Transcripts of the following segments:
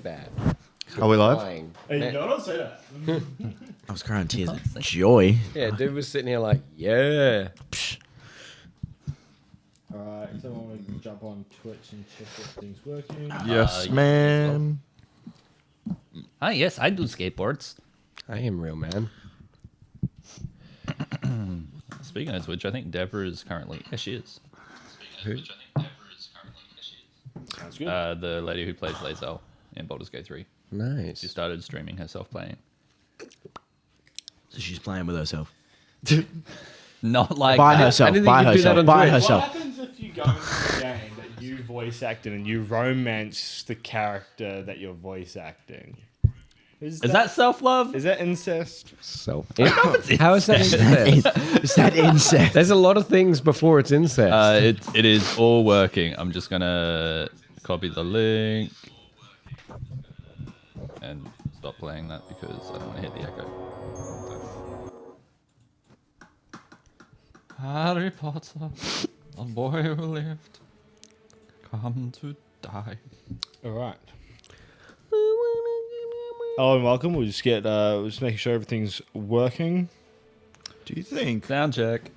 bad. Are we live? Crying. Hey, you don't say that. I was crying tears of joy. Yeah, dude was sitting here like, yeah. Alright, someone want to jump on Twitch and check if things working. Yes, man. Ah, yes, I do skateboards. I am real, man. Speaking of which, I think Deborah is currently... Yes, she is. Who? Sounds good. The lady who plays Lae'zel in Baldur's Gate 3. She Nice. started streaming herself playing. So she's playing with herself. Not like By that. herself, I didn't by think you'd do that herself, on by Twitch. What herself. happens if you go into a game that you voice acted and you romance the character that you're voice acting? Is that self-love? Is that incest? So, how is that incest? Is that incest? There's a lot of things before it's incest. It is all working. I'm just going to copy the link and stop playing that because I don't want to hit the echo. Harry Potter, the boy who lived, come to die. Alright. Hello and welcome. We'll just get, we're just making sure everything's working. Do you think? Sound check.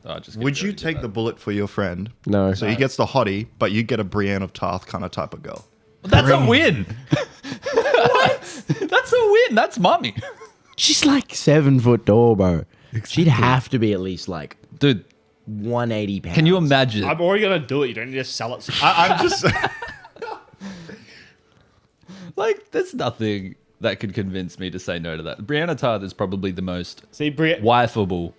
Oh, just Would you take the bullet for your friend? No. So he gets the hottie, but you get a Brienne of Tarth kind of type of girl. That's a win. What? That's a win. That's mommy. She's like 7 foot tall, bro. She'd have to be at least like Dude, 180 pounds. can you imagine? I'm already going to do it. You don't need to sell it. I'm just. Like, there's nothing that could convince me to say no to that. Brianna Tarth is probably the most See, wifeable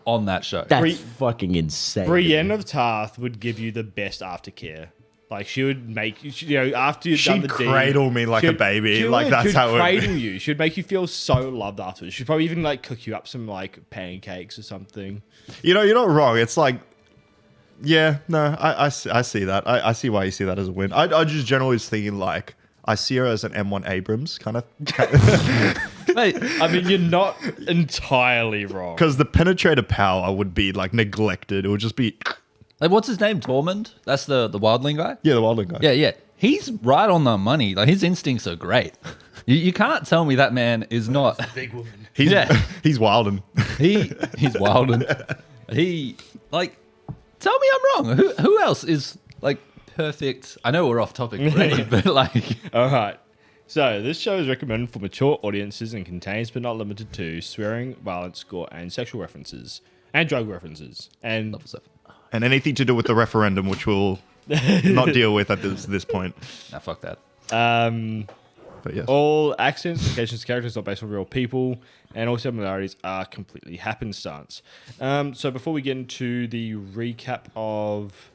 on that show. That's fucking insane. Brienne of Tarth would give you the best aftercare. Like, she would make you know, after you've done She'd the deed, cradle me like a she'd- baby. she Like, would. that's She'd how it would cradle be. you. She'd make you feel so loved afterwards. She'd probably even like cook you up some like pancakes or something. You know, you're not wrong. It's like, yeah, no, I see that. I see why you see that as a win. I just generally was thinking like, I see her as an M1 Abrams kind of. Mate, I mean, you're not entirely wrong. Because the penetrator power would be like neglected. It would just be. like, what's his name? Tormund? That's the wildling guy? Yeah, the wildling guy. Yeah, yeah. He's right on the money. Like, his instincts are great. You can't tell me that man is not... Big woman. He's, Yeah. he's wilding. He's wilding. He, like... Tell me I'm wrong. Who else is, like, perfect? I know we're off topic already, but, like... All right. So this show is recommended for mature audiences and contains, but not limited to, swearing, violence, gore, and sexual references, and drug references, and Level 7. And anything to do with the referendum, which we'll not deal with at this point. Nah, fuck that. But yes. all accents, locations, characters are based on real people, and all similarities are completely happenstance. So before we get into the recap of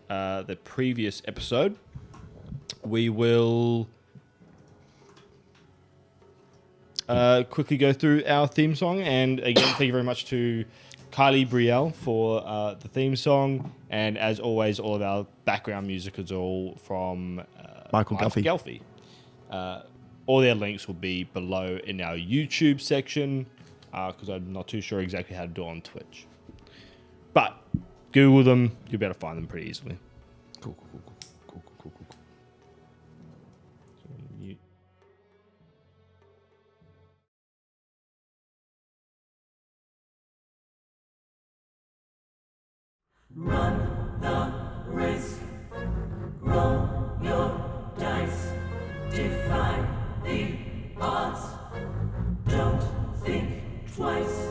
the previous episode, we will quickly go through our theme song. And again, thank you very much to Kylie Brielle for the theme song. And as always, all of our background music is all from Michael Guffey. All their links will be below in our YouTube section because I'm not too sure exactly how to do it on Twitch. But Google them, you'll be able to find them pretty easily. Cool. You- Run the risk. Roll your dice. Defy the odds. Don't think twice.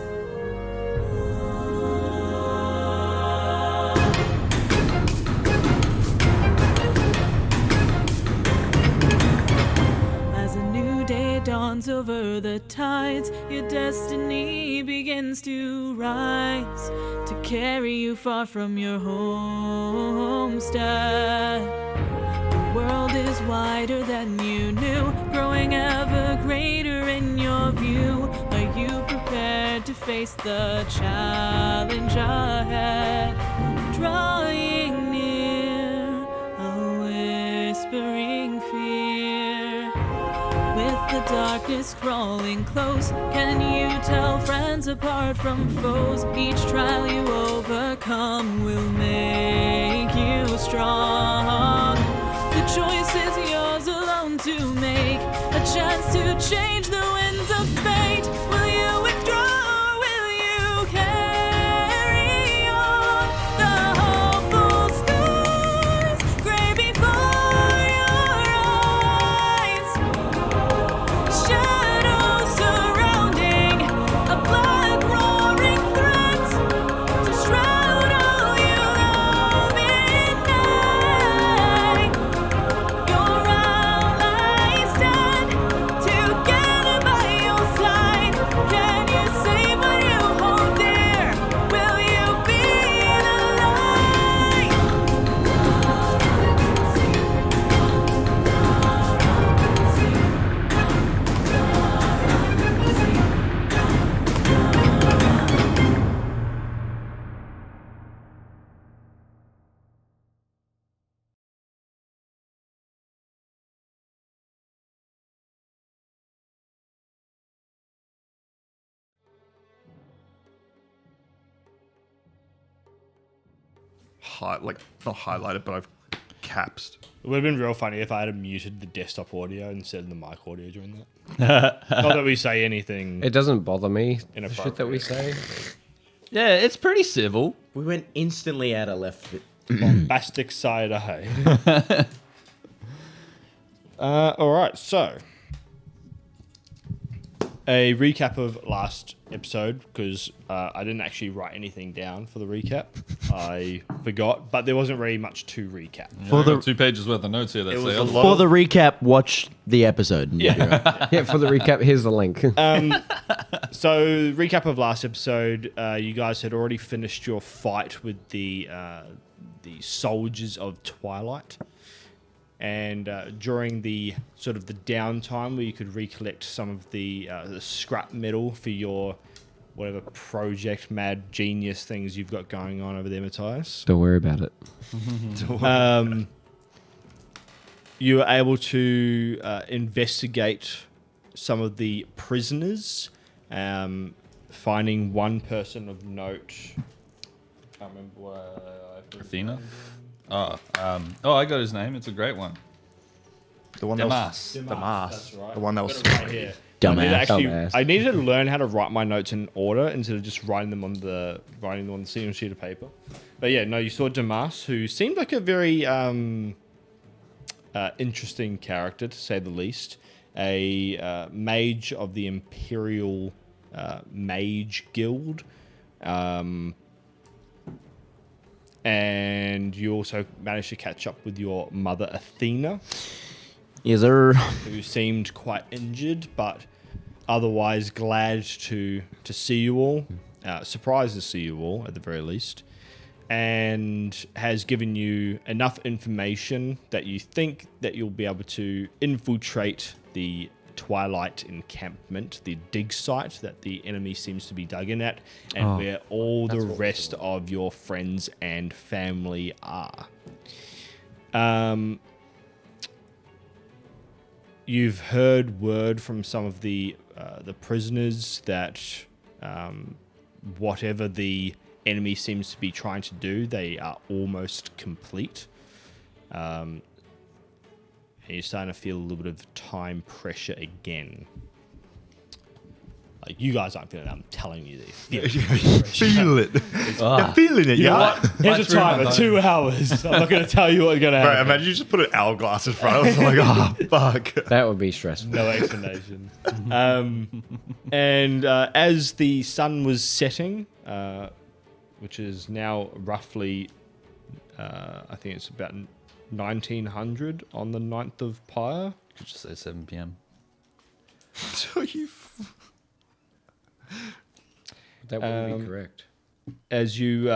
As a new day dawns over the tides, your destiny begins to rise to carry you far from your homestead. The world is wider than you knew, growing ever greater in your view. Are you prepared to face the challenge ahead? Drawing near, a whispering fear. With the darkness crawling close, can you tell friends apart from foes? Each trial you overcome will make you strong. The choice is yours time to make a chance to change the winds of fate. Will you withdraw or will you carry on? The hopeful skies gray before your eyes. Shadows surrounding a black roaring threat to shroud all you love in night. Your allies stand together by your side. Can you save what you hold dear? Will you be the light? Like not highlighted, but I've capsed. It would have been real funny if I had muted the desktop audio instead of the mic audio during that. Not that we say anything. It doesn't bother me, the shit that we Inappropriate. say. Yeah, it's pretty civil. We went instantly out of left field. Bombastic side eye. All right, so a recap of last episode because I didn't actually write anything down for the recap. I forgot, but there wasn't really much to recap. For the 2 pages worth of notes here that It say was a other- lot For of- the recap, watch the episode. Yeah. Yeah, for the recap, here's the link. So, recap of last episode, you guys had already finished your fight with the soldiers of Twilight, and during the sort of the downtime where you could recollect some of the scrap metal for your whatever project mad genius things you've got going on over there, Matthias. Don't worry about it. You were able to investigate some of the prisoners, finding one person of note. I can't remember what I Athena? Oh, I got his name. It's a great one. The one Damas. that was Damas. That's right. The one that was Got it right here. Dumbass. Dumbass. I needed to learn how to write my notes in order instead of just writing them on the single sheet of paper. But yeah, no, you saw Damas, who seemed like a very interesting character, to say the least. A mage of the Imperial Mage Guild. And you also managed to catch up with your mother, Athena, Yes, sir. who seemed quite injured, but otherwise glad to see you all, surprised to see you all at the very least, and has given you enough information that you think that you'll be able to infiltrate the Twilight encampment, the dig site that the enemy seems to be dug in at, and where all the rest of your friends and family are. You've heard word from some of the prisoners that whatever the enemy seems to be trying to do, they are almost complete. And you're starting to feel a little bit of time pressure again. Like, you guys aren't feeling it, I'm telling you, they feel Feel it. You're feeling it, yeah. Here's a Much room timer, on 2 hours. I'm not going to tell you what's going to Bro, happen. imagine you just put an hourglass in front of us. I'm like, oh, fuck. That would be stressful. No explanation. And as the sun was setting, which is now roughly, I think it's about 1900 on the 9th of Pyre. Could just say 7 p.m. That wouldn't be correct. As you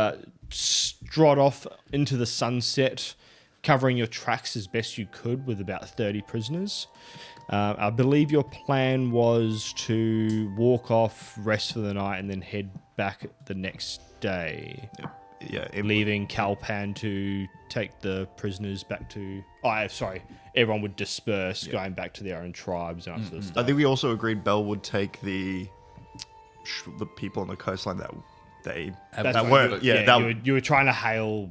strode off into the sunset, covering your tracks as best you could with about 30 prisoners. I believe your plan was to walk off, rest for the night, and then head back the next day, Yeah, leaving Kalpan to take the prisoners back to... Oh, sorry. Everyone would disperse, going back to their own tribes and that sort of stuff. I think we also agreed Bell would take the people on the coastline that they That's that right. weren't. Yeah, that you were trying to hail,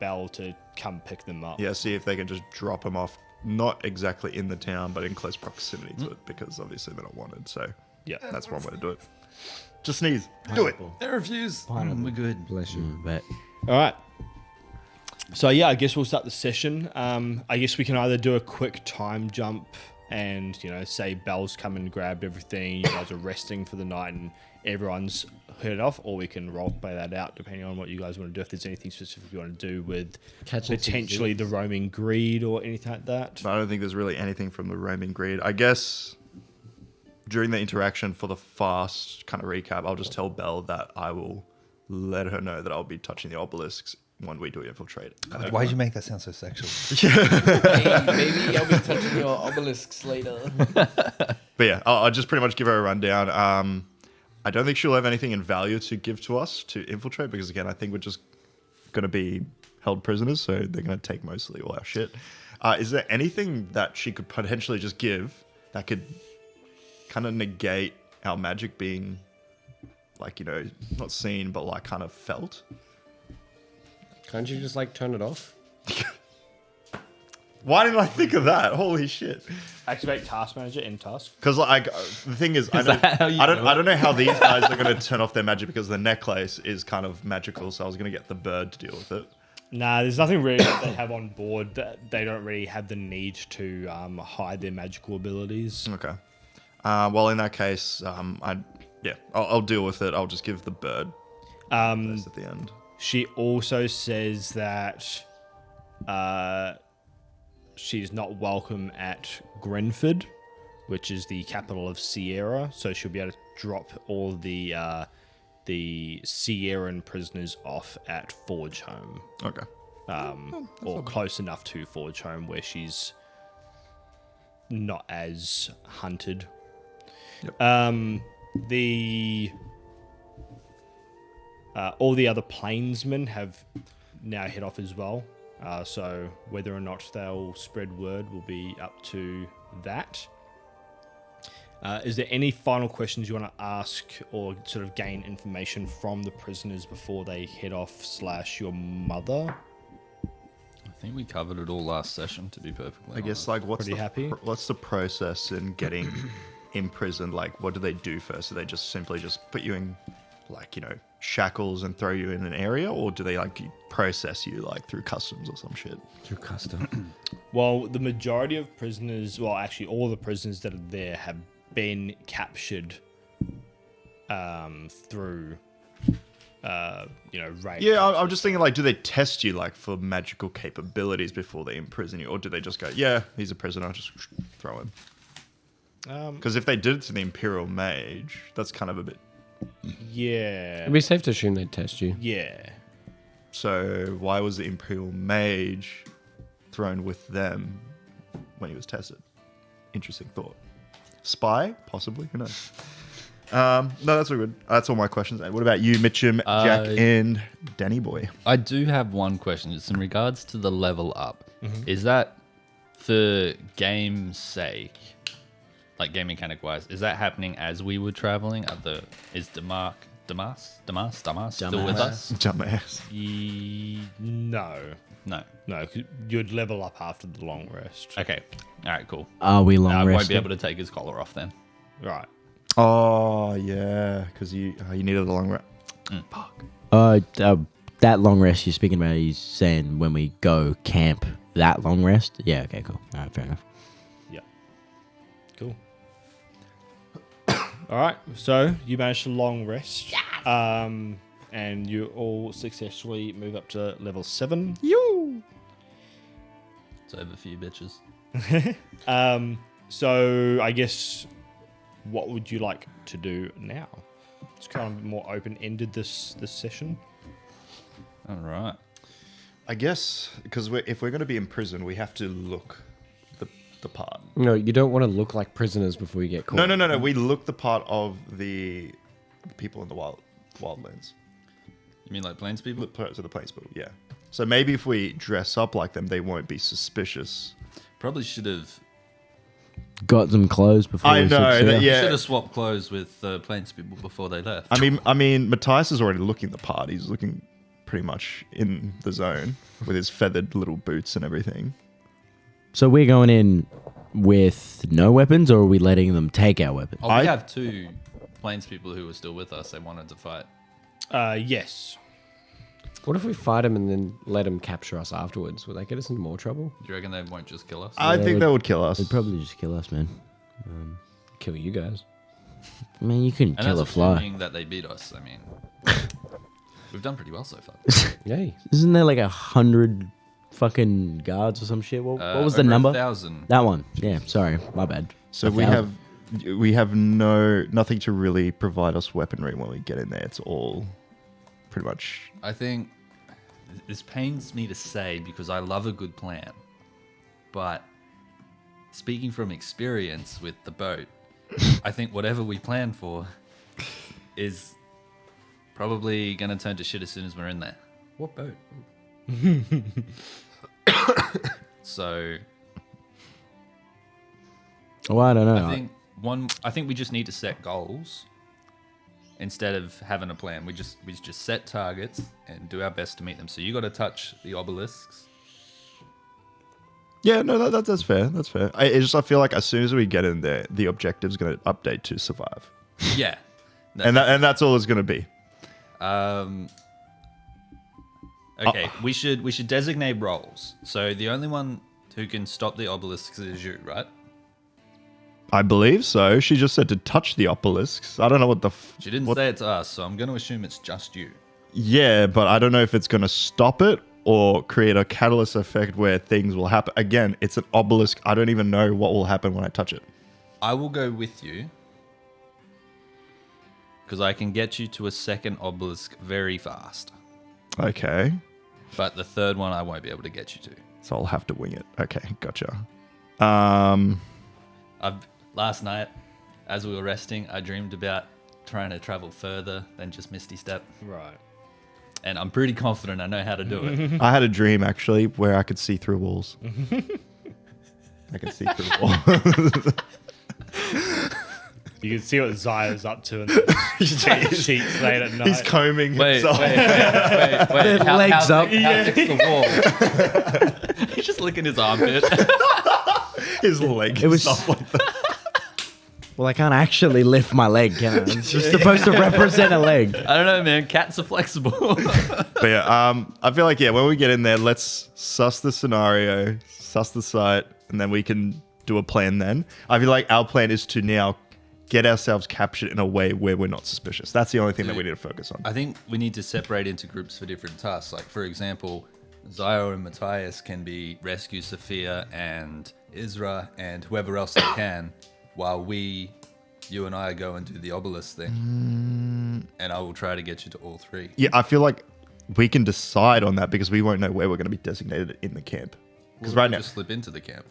Bell to come pick them up. yeah. See if they can just drop them off not exactly in the town, but in close proximity to it, because obviously they're not wanted. So Yeah. that's one way to do it. Just sneeze. Do it. They refuse. We're good. Bless you. But All right. So yeah, I guess we'll start the session. I guess we can either do a quick time jump and, you know, say Belle's come and grabbed everything, you guys are resting for the night and everyone's headed off, or we can role play that out depending on what you guys want to do. If there's anything specific you want to do with Catching some potentially the roaming greed or anything like that. I don't think there's really anything from the roaming greed. I guess during the interaction for the fast kind of recap, I'll just tell Belle that I will let her know that I'll be touching the obelisks when we do infiltrate. Why'd you make that sound so sexual? Hey, baby, I'll be touching your obelisks later. But yeah, I'll just pretty much give her a rundown. I don't think she'll have anything in value to give to us to infiltrate because, again, I think we're just going to be held prisoners, so they're going to take mostly all our shit. Is there anything that she could potentially just give that could kind of negate our magic being, like, you know, not seen, but like kind of felt? Can't you just like turn it off? Why didn't I think of that? Holy shit! Activate Task Manager in Task. Because like the thing is, I that how you do it? don't know how these guys are going to turn off their magic because the necklace is kind of magical. So I was going to get the bird to deal with it. Nah, there's nothing really that they have on board that they don't really have the need to hide their magical abilities. Okay. Well, in that case, I'll deal with it. I'll just give the bird this at the end. She also says that she's not welcome at Grenford, which is the capital of Sierra. So she'll be able to drop all the Sierran prisoners off at Forge Home, Okay. or close enough to Forge Home where she's not as hunted. Yep. All the other plainsmen have now hit off as well. So whether or not they'll spread word will be up to that. Is there any final questions you want to ask or sort of gain information from the prisoners before they head off / your mother? I think we covered it all last session, to be perfectly I guess honest. like Pretty happy? what's the process in getting imprisoned? Like, what do they do first? Do they just simply just put you in, like, you know, shackles and throw you in an area, or do they like process you like through customs or some shit? Through custom. Well, the majority of prisoners, well, actually all the prisoners that are there have been captured through, raid. Yeah, I'm just thinking, like, do they test you like for magical capabilities before they imprison you, or do they just go, yeah, he's a prisoner, just throw him? Because if they did it to the Imperial Mage, that's kind of a bit. Yeah. It'd be safe to assume they'd test you. Yeah. So why was the Imperial Mage thrown with them when he was tested? Interesting thought. Spy, possibly. Who knows? No, that's all good. That's all my questions. What about you, Mitchum, Jack, and Danny Boy? I do have one question. It's in regards to the level up. Is that for game's sake, like game mechanic wise, is that happening as we were traveling? Is Damas still with us? Dumbass. No. No. No, 'cause you'd level up after the long rest. Okay. All right. Cool. are we long I won't rested? be able to take his collar off then. Right. Oh, yeah, because you needed the long rest. Fuck. That long rest you're speaking about, he's saying when we go camp, that long rest? Yeah, okay, cool. All right, fair enough. Yeah. Cool. All right. So you managed to long rest. And you all successfully move up to level 7. It's over for you bitches. So I guess what would you like to do now? It's kind of more open-ended this session. All right. I guess because if we're going to be in prison, we have to look the part. No, you don't want to look like prisoners before you get caught. No. We look the part of the people in the wildlands. You mean like plains people? To the plains people, yeah. So maybe if we dress up like them, they won't be suspicious. Probably should have. Got some clothes before I we know, sit that- still. yeah. Should have swapped clothes with plains people before they left. I mean, Matthias is already looking the part. He's looking pretty much in the zone with his feathered little boots and everything. So we're going in with no weapons, or are we letting them take our weapons? Oh, we have 2 planespeople who were still with us. They wanted to fight. Yes. What if we fight them and then let them capture us afterwards? Will that get us into more trouble? Do you reckon they won't just kill us? I think that would kill us. They'd probably just kill us, man. Kill you guys. I mean, you couldn't and kill a that's fly. assuming that they beat us. I mean, we've done pretty well so far. Yay. Isn't there like 100 fucking guards or some shit? What was the Over number? 1,000. That one. Yeah, sorry, my bad. So 1,000. we have nothing to really provide us weaponry when we get in there. It's all pretty much. I think this pains me to say because I love a good plan, but speaking from experience with the boat, I think whatever we plan for is probably going to turn to shit as soon as we're in there. What boat? So Oh, I don't know. I think we just need to set goals instead of having a plan. We just set targets and do our best to meet them. So you got to touch the obelisks. Yeah, no, that's fair. That's fair. I feel like as soon as we get in there, the objective's going to update to survive, Yeah. and that's all it's going to be. Okay, we should designate roles. So the only one who can stop the obelisks is you, right? I believe so. She just said to touch the obelisks. I don't know what the. She didn't say it to us, so I'm going to assume it's just you. Yeah, but I don't know if it's going to stop it or create a catalyst effect where things will happen. Again, it's an obelisk. I don't even know what will happen when I touch it. I will go with you because I can get you to a second obelisk very fast. Okay. But the third one I won't be able to get you to. So I'll have to wing it. Okay, gotcha. Last night, as we were resting, I dreamed about trying to travel further than just Misty Step. Right. And I'm pretty confident I know how to do it. I had a dream actually where I could see through walls. I could see through walls. You can see what Zaya's up to in the cheeks late at night. He's combing Wait. himself. Legs up. How thick's the wall? He's just licking his armpit. His leg. It was- stuff like that. Well, I can't actually lift my leg, can I? It's just supposed to represent a leg. I don't know, man. Cats are flexible. But yeah, I feel like when we get in there, let's suss the scenario, suss the site, and then we can do a plan. Then I feel like our plan is to now get ourselves captured in a way where we're not suspicious. That's the only thing that we need to focus on. I think we need to separate into groups for different tasks. Like, for example, Zio and Matthias can be rescue Sophia and Isra and whoever else they can, while you and I go and do the obelisk thing. And I will try to get you to all 3. Yeah, I feel like we can decide on that because we won't know where we're going to be designated in the camp. Because right now, just slip into the camp.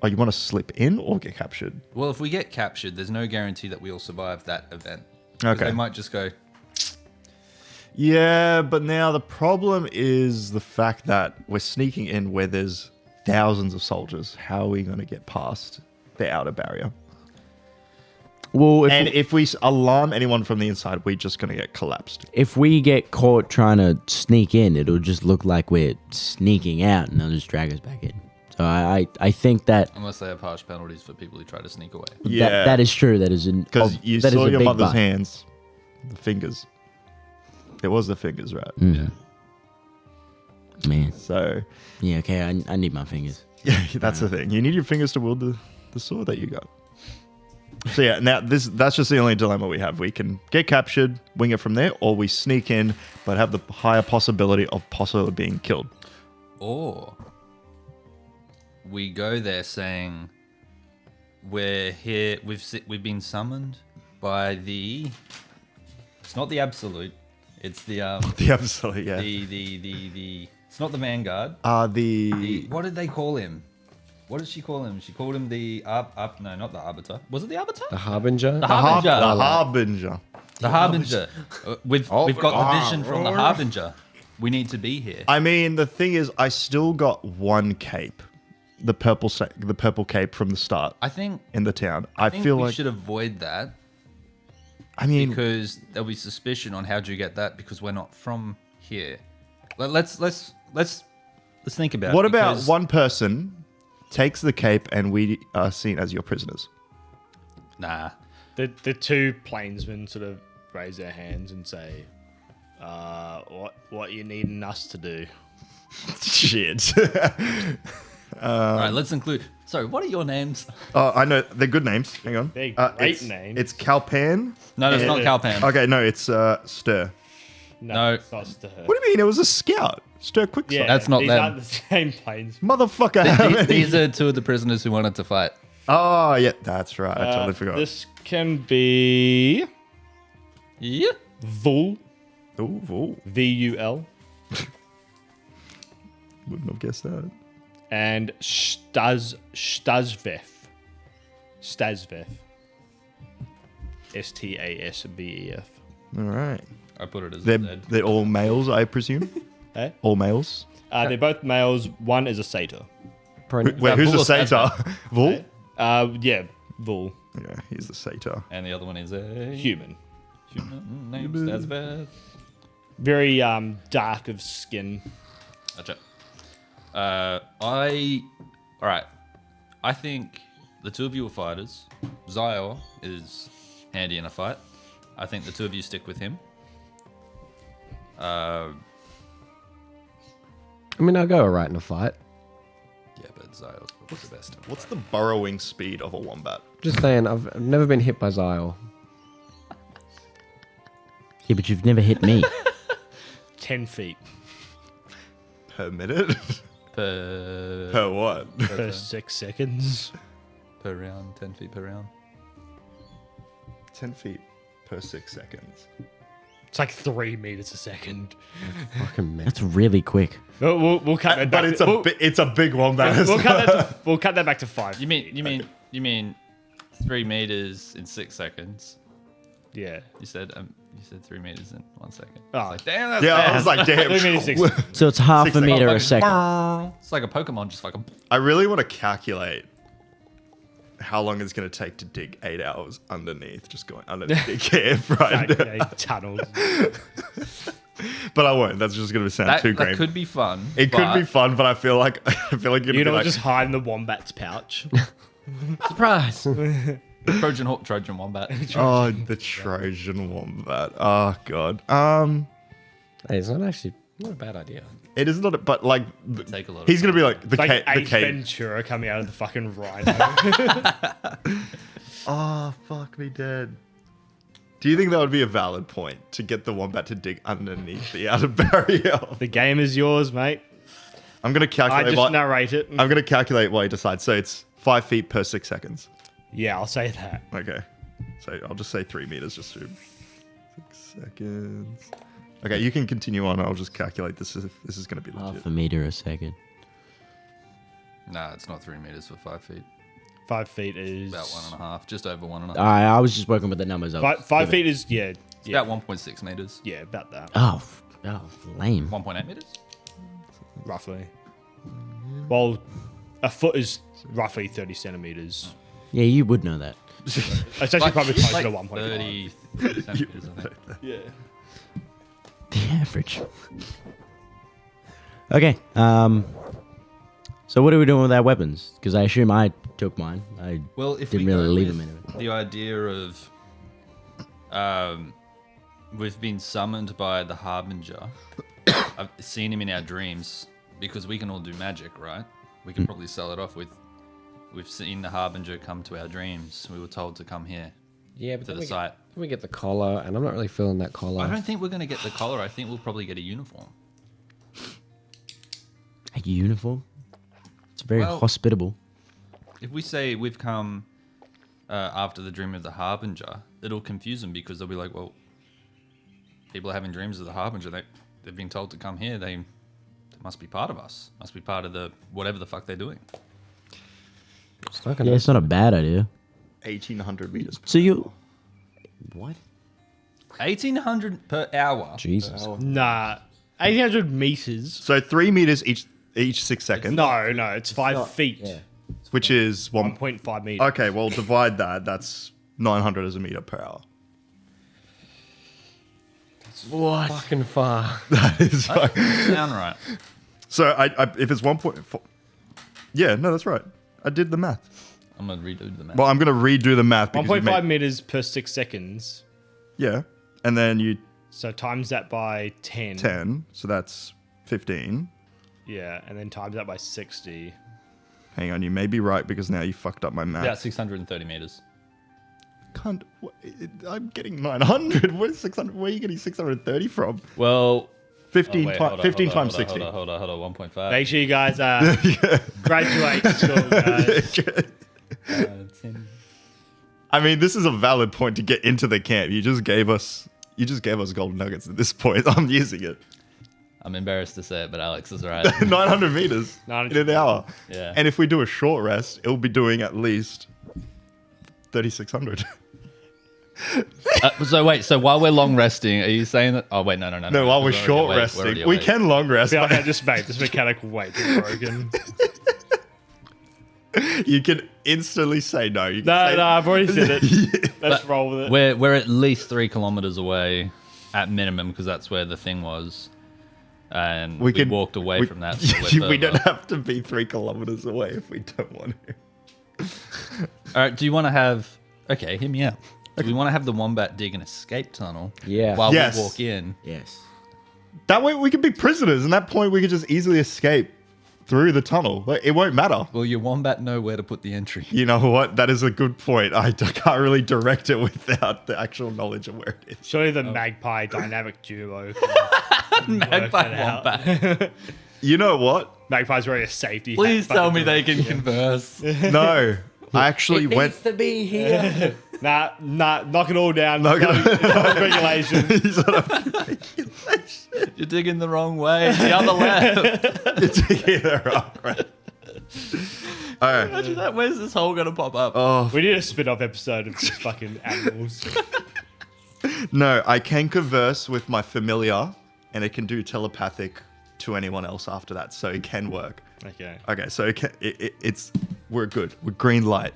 oh, you want to slip in or get captured? Well, if we get captured, there's no guarantee that we'll survive that event. 'Cause Okay. They might just go, Yeah, but now the problem is the fact that we're sneaking in where there's thousands of soldiers. How are we going to get past the outer barrier? Well, If we alarm anyone from the inside, we're just going to get collapsed. if we get caught trying to sneak in, it'll just look like we're sneaking out, and they'll just drag us back in. So I think that unless they have harsh penalties for people who try to sneak away. Yeah, that is true. That is because you that is saw a your big mother's but. hands, the fingers. It was the fingers, right? Mm. Man, So yeah, okay. I need my fingers. yeah, that's the thing. You need your fingers to wield the sword that you got. So yeah, now that's just the only dilemma we have. We can get captured, wing it from there, or we sneak in, but have the higher possibility of possibly being killed. Or we go there saying we're here. We've been summoned by the. It's not the absolute. It's the The absolute, yeah. the. It's not the Vanguard. What did they call him? What did she call him? She called him the no, not the Arbiter. Was it the Arbiter? The Harbinger? The Harbinger. The Harbinger. The Harbinger. We've got the vision from the Harbinger. We need to be here. I mean, the thing is, I still got one cape, the purple cape from the start I think in the town. I think feel we like should avoid that I mean, because there'll be suspicion on how do you get that because we're not from here. Let's think about it. what about because one person takes the cape, and we are seen as your prisoners. Nah. The two plainsmen sort of raise their hands and say, what you needing us to do? Shit. All right, let's include. Sorry, what are your names? Oh, I know. They're good names. Hang on. They're great it's, names. It's Calpan. No, it's not Calpan. Okay, no, it's Stir. No. It's not Stir. What do you mean? It was a scout. Stir Quick. Yeah, That's not these them. aren't the same plainsmen. Motherfucker. how many- These are two of the prisoners who wanted to fight. Oh, yeah, that's right. I totally forgot. This can be Yeah. Vul, Ooh, V-U-L, wouldn't have guessed that. and Stasvev. Stasvev. S-T-A-S-V-E-F. All right. I put it as They're, dead. they're all males, I presume? Eh? All males? They're both males. One is a satyr. Wait, who's the Vul or satyr? Vul? Yeah, Vul. Yeah, he's the satyr. And the other one is a Human. human named Stasbeth. Very dark of skin. Gotcha. All right. I think the two of you are fighters. Zio is handy in a fight. I think the two of you stick with him. I mean, I'll go alright in a fight. Yeah, but Zio's probably the best. What's the burrowing speed of a wombat? Just saying, I've never been hit by Zyle. Yeah, but you've never hit me. 10 feet Per minute? Per Per what? per 6 seconds. round, 10 feet per round. 10 feet per 6 seconds. It's like 3 meters a second. Fucking man. That's really quick. We'll cut that back. But it's a big wombat. as We'll well. cut that back to 5. You mean 3 meters in 6 seconds? Yeah. You said 3 meters in 1 second. Oh. Like, damn, that's Yeah, I fast. was like, damn. 3 meters 6. So it's half 6 a seconds. meter a Fucking second. brrrr. It's like a Pokemon, just fucking. I really want to calculate how long it's going to take to dig 8 hours underneath, just going underneath the cave right now. Tunnels. But I won't. That's just going to sound too That great. could be fun. It could be fun, but I feel like you're You be know, like, just hide in the wombat's pouch. Surprise! Trojan Wombat. oh, the Trojan wombat. Oh god. Hey, it's not actually not a bad idea. It is not, but like, Take a lot of he's going to be like the Like the Ace cave. Ventura coming out of the fucking rhino. Oh, fuck me dead. Do you think that would be a valid point to get the wombat to dig underneath the outer barrier? The game is yours, mate. I'm going to I calculate. just narrate it. I'm going to calculate while you decide. So it's 5 feet per 6 seconds. Yeah, I'll say that. Okay. So I'll just say 3 meters just to 6 seconds. Okay, you can continue on. I'll just calculate this. This is going to be legit. Half a meter a second. Nah, it's not 3 meters for 5 feet. 5 feet is About 1.5, just over 1.5. I was just working with the numbers. Five feet is yeah. About 1.6 meters. Yeah, about that. Oh, lame. 1.8 meters. Roughly. Well, a foot is roughly 30 centimeters. Yeah, you would know that. It's actually probably closer to 1.5. 30 centimeters, I think. Yeah. The average. Okay. So what are we doing with our weapons? Because I assume I took mine. I Well, if didn't we really go leave with them anywhere. the idea of we've been summoned by the Harbinger. I've seen him in our dreams because we can all do magic, right? We can probably sell it off with. We've seen the Harbinger come to our dreams. We were told to come here Yeah, but to then the site. we get the collar, and I'm not really feeling that collar. I don't think we're going to get the collar. I think we'll probably get a uniform. A uniform? It's very Well- hospitable. If we say we've come after the dream of the Harbinger, it'll confuse them because they'll be like, well, people are having dreams of the Harbinger. They've been told to come here. They must be part of us. Must be part of the whatever the fuck they're doing. It's not gonna- Yeah, it's not a bad idea. 1,800 meters. So you... What? 1,800 per hour. Jesus. Nah. 800 meters. So 3 meters each 6 seconds, No, it's 5 feet. Yeah. which is 1.5 meters. Okay, well, divide that. That's 900 as a meter per hour. What? Fucking far. That is Sound right. so. I if it's 1.4, yeah, no, that's right. I did the math. I'm gonna redo the math. Well, I'm going to redo the math. because you 1.5 made- meters per 6 seconds. Yeah. And then you So times that by 10. 10. So that's 15. Yeah, and then times that by 60. Hang on. You may be right because now you fucked up my math. About 630 meters. Can't, I'm getting 900. Where's 600? Where are you getting 630 from? Well, 15, wait, ti- hold on, 15 hold on, times hold on, 60. Hold on, 1.5. Make sure you guys graduate school, guys. 10. I mean, this is a valid point to get into the camp. You just gave us gold nuggets at this point. I'm using it. I'm embarrassed to say it, but Alex is right. 900 meters 900 in an hour. Yeah. And if we do a short rest, it'll be doing at least 3,600. So wait, so while we're long resting, are you saying that? Oh wait, no. No, while we're short resting, we can long rest. Yeah, But okay, just mate, this mechanical weight is broken. you can instantly say no. You can No, say, no, I've already said it. Let's roll with it. We're at least 3 kilometers away at minimum because that's where the thing was, and we walked away from that. So we're we don't further. have to be 3 kilometers away if we don't want to. All right. Do you want to have? Okay, hear me out. Do we want to have the wombat dig an escape tunnel? Yeah. While Yes. we walk in. Yes. That way we could be prisoners, and at that point we could just easily escape through the tunnel. Like, it won't matter. Will your wombat know where to put the entry? You know what? That is a good point. I can't really direct it without the actual knowledge of where it is. Surely the magpie dynamic duo. Magpie wombat. You know what? Magpie's wearing a safety. Please hat, tell fucking me they direction. can converse. No. I actually went. to be here. Nah, knock it all down. Knock it- Regulation. You're digging the wrong way. The other left. All right. Imagine that. Where's this hole gonna pop up? Oh We need a spin-off episode of just fucking animals. no! I can converse with my familiar, and it can do telepathic to anyone else after that, so it can work. Okay. Okay, so it's we're good. We're green light.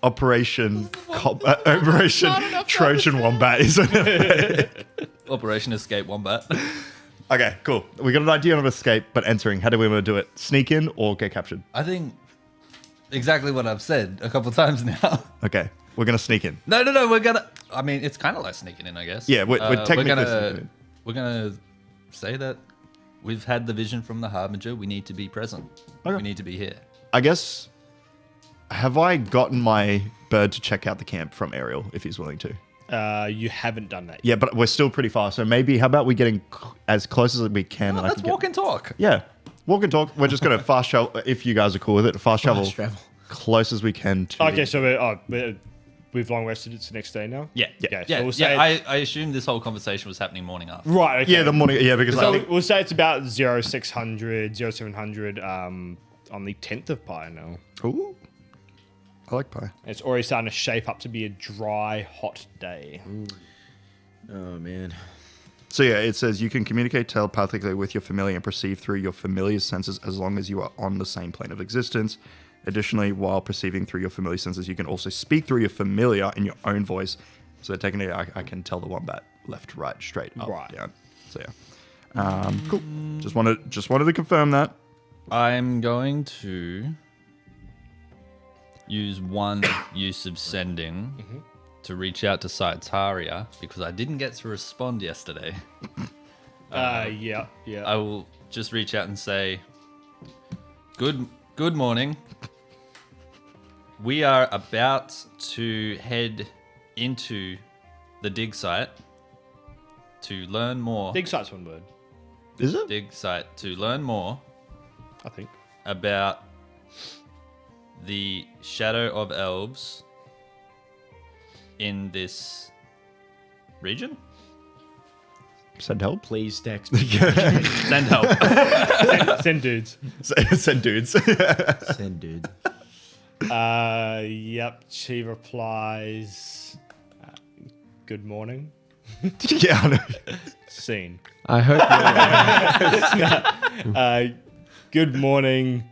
Operation Trojan Wombat is Operation Escape Wombat. okay. Cool. We got an idea of escape, but entering. How do we want to do it? Sneak in or get captured? I think exactly what I've said a couple times now. Okay, we're gonna sneak in. No. We're gonna. I mean, it's kind of like sneaking in, I guess. Yeah, we're technically gonna, sneaking in. We're gonna say that we've had the vision from the Harbinger. We need to be present. Okay. We need to be here. I guess. Have I gotten my bird to check out the camp from Ariel if he's willing to? You haven't done that yet. Yeah, but we're still pretty far. So maybe how about we getting as close as we can? and I Let's can walk get... and talk. Yeah, walk and talk. We're just gonna fast travel if you guys are cool with it. Fast travel travel. close as we can to. Okay, so we've long rested. It's the next day now. Yeah. Okay, Yeah. so we'll say I assume this whole conversation was happening morning after. right. Okay. Yeah, the morning. Yeah, because I So think we'll say it's about 0600, 0700 on the 10th of Pi now. Ooh, I like pie. It's already starting to shape up to be a dry, hot day. Oh man. So yeah, it says you can communicate telepathically with your familiar and perceive through your familiar's senses as long as you are on the same plane of existence. Additionally, while perceiving through your familiar senses, you can also speak through your familiar in your own voice. So technically, I can tell the wombat left, right, straight, up, Right. down. So yeah, cool. Just wanted to confirm that. I'm going to use one use of sending to reach out to Saitaria because I didn't get to respond yesterday. Yeah. I will just reach out and say, Good morning. We are about to head into the dig site to learn more. Dig site's one word, Is it? Dig site to learn more I think. about the Shadow of Elves in this region. Send help. Please text me. Send help. Send dudes. Send dudes. Send dude. Yep. She replies, good morning. yeah, I know. Scene. I hope. Good morning.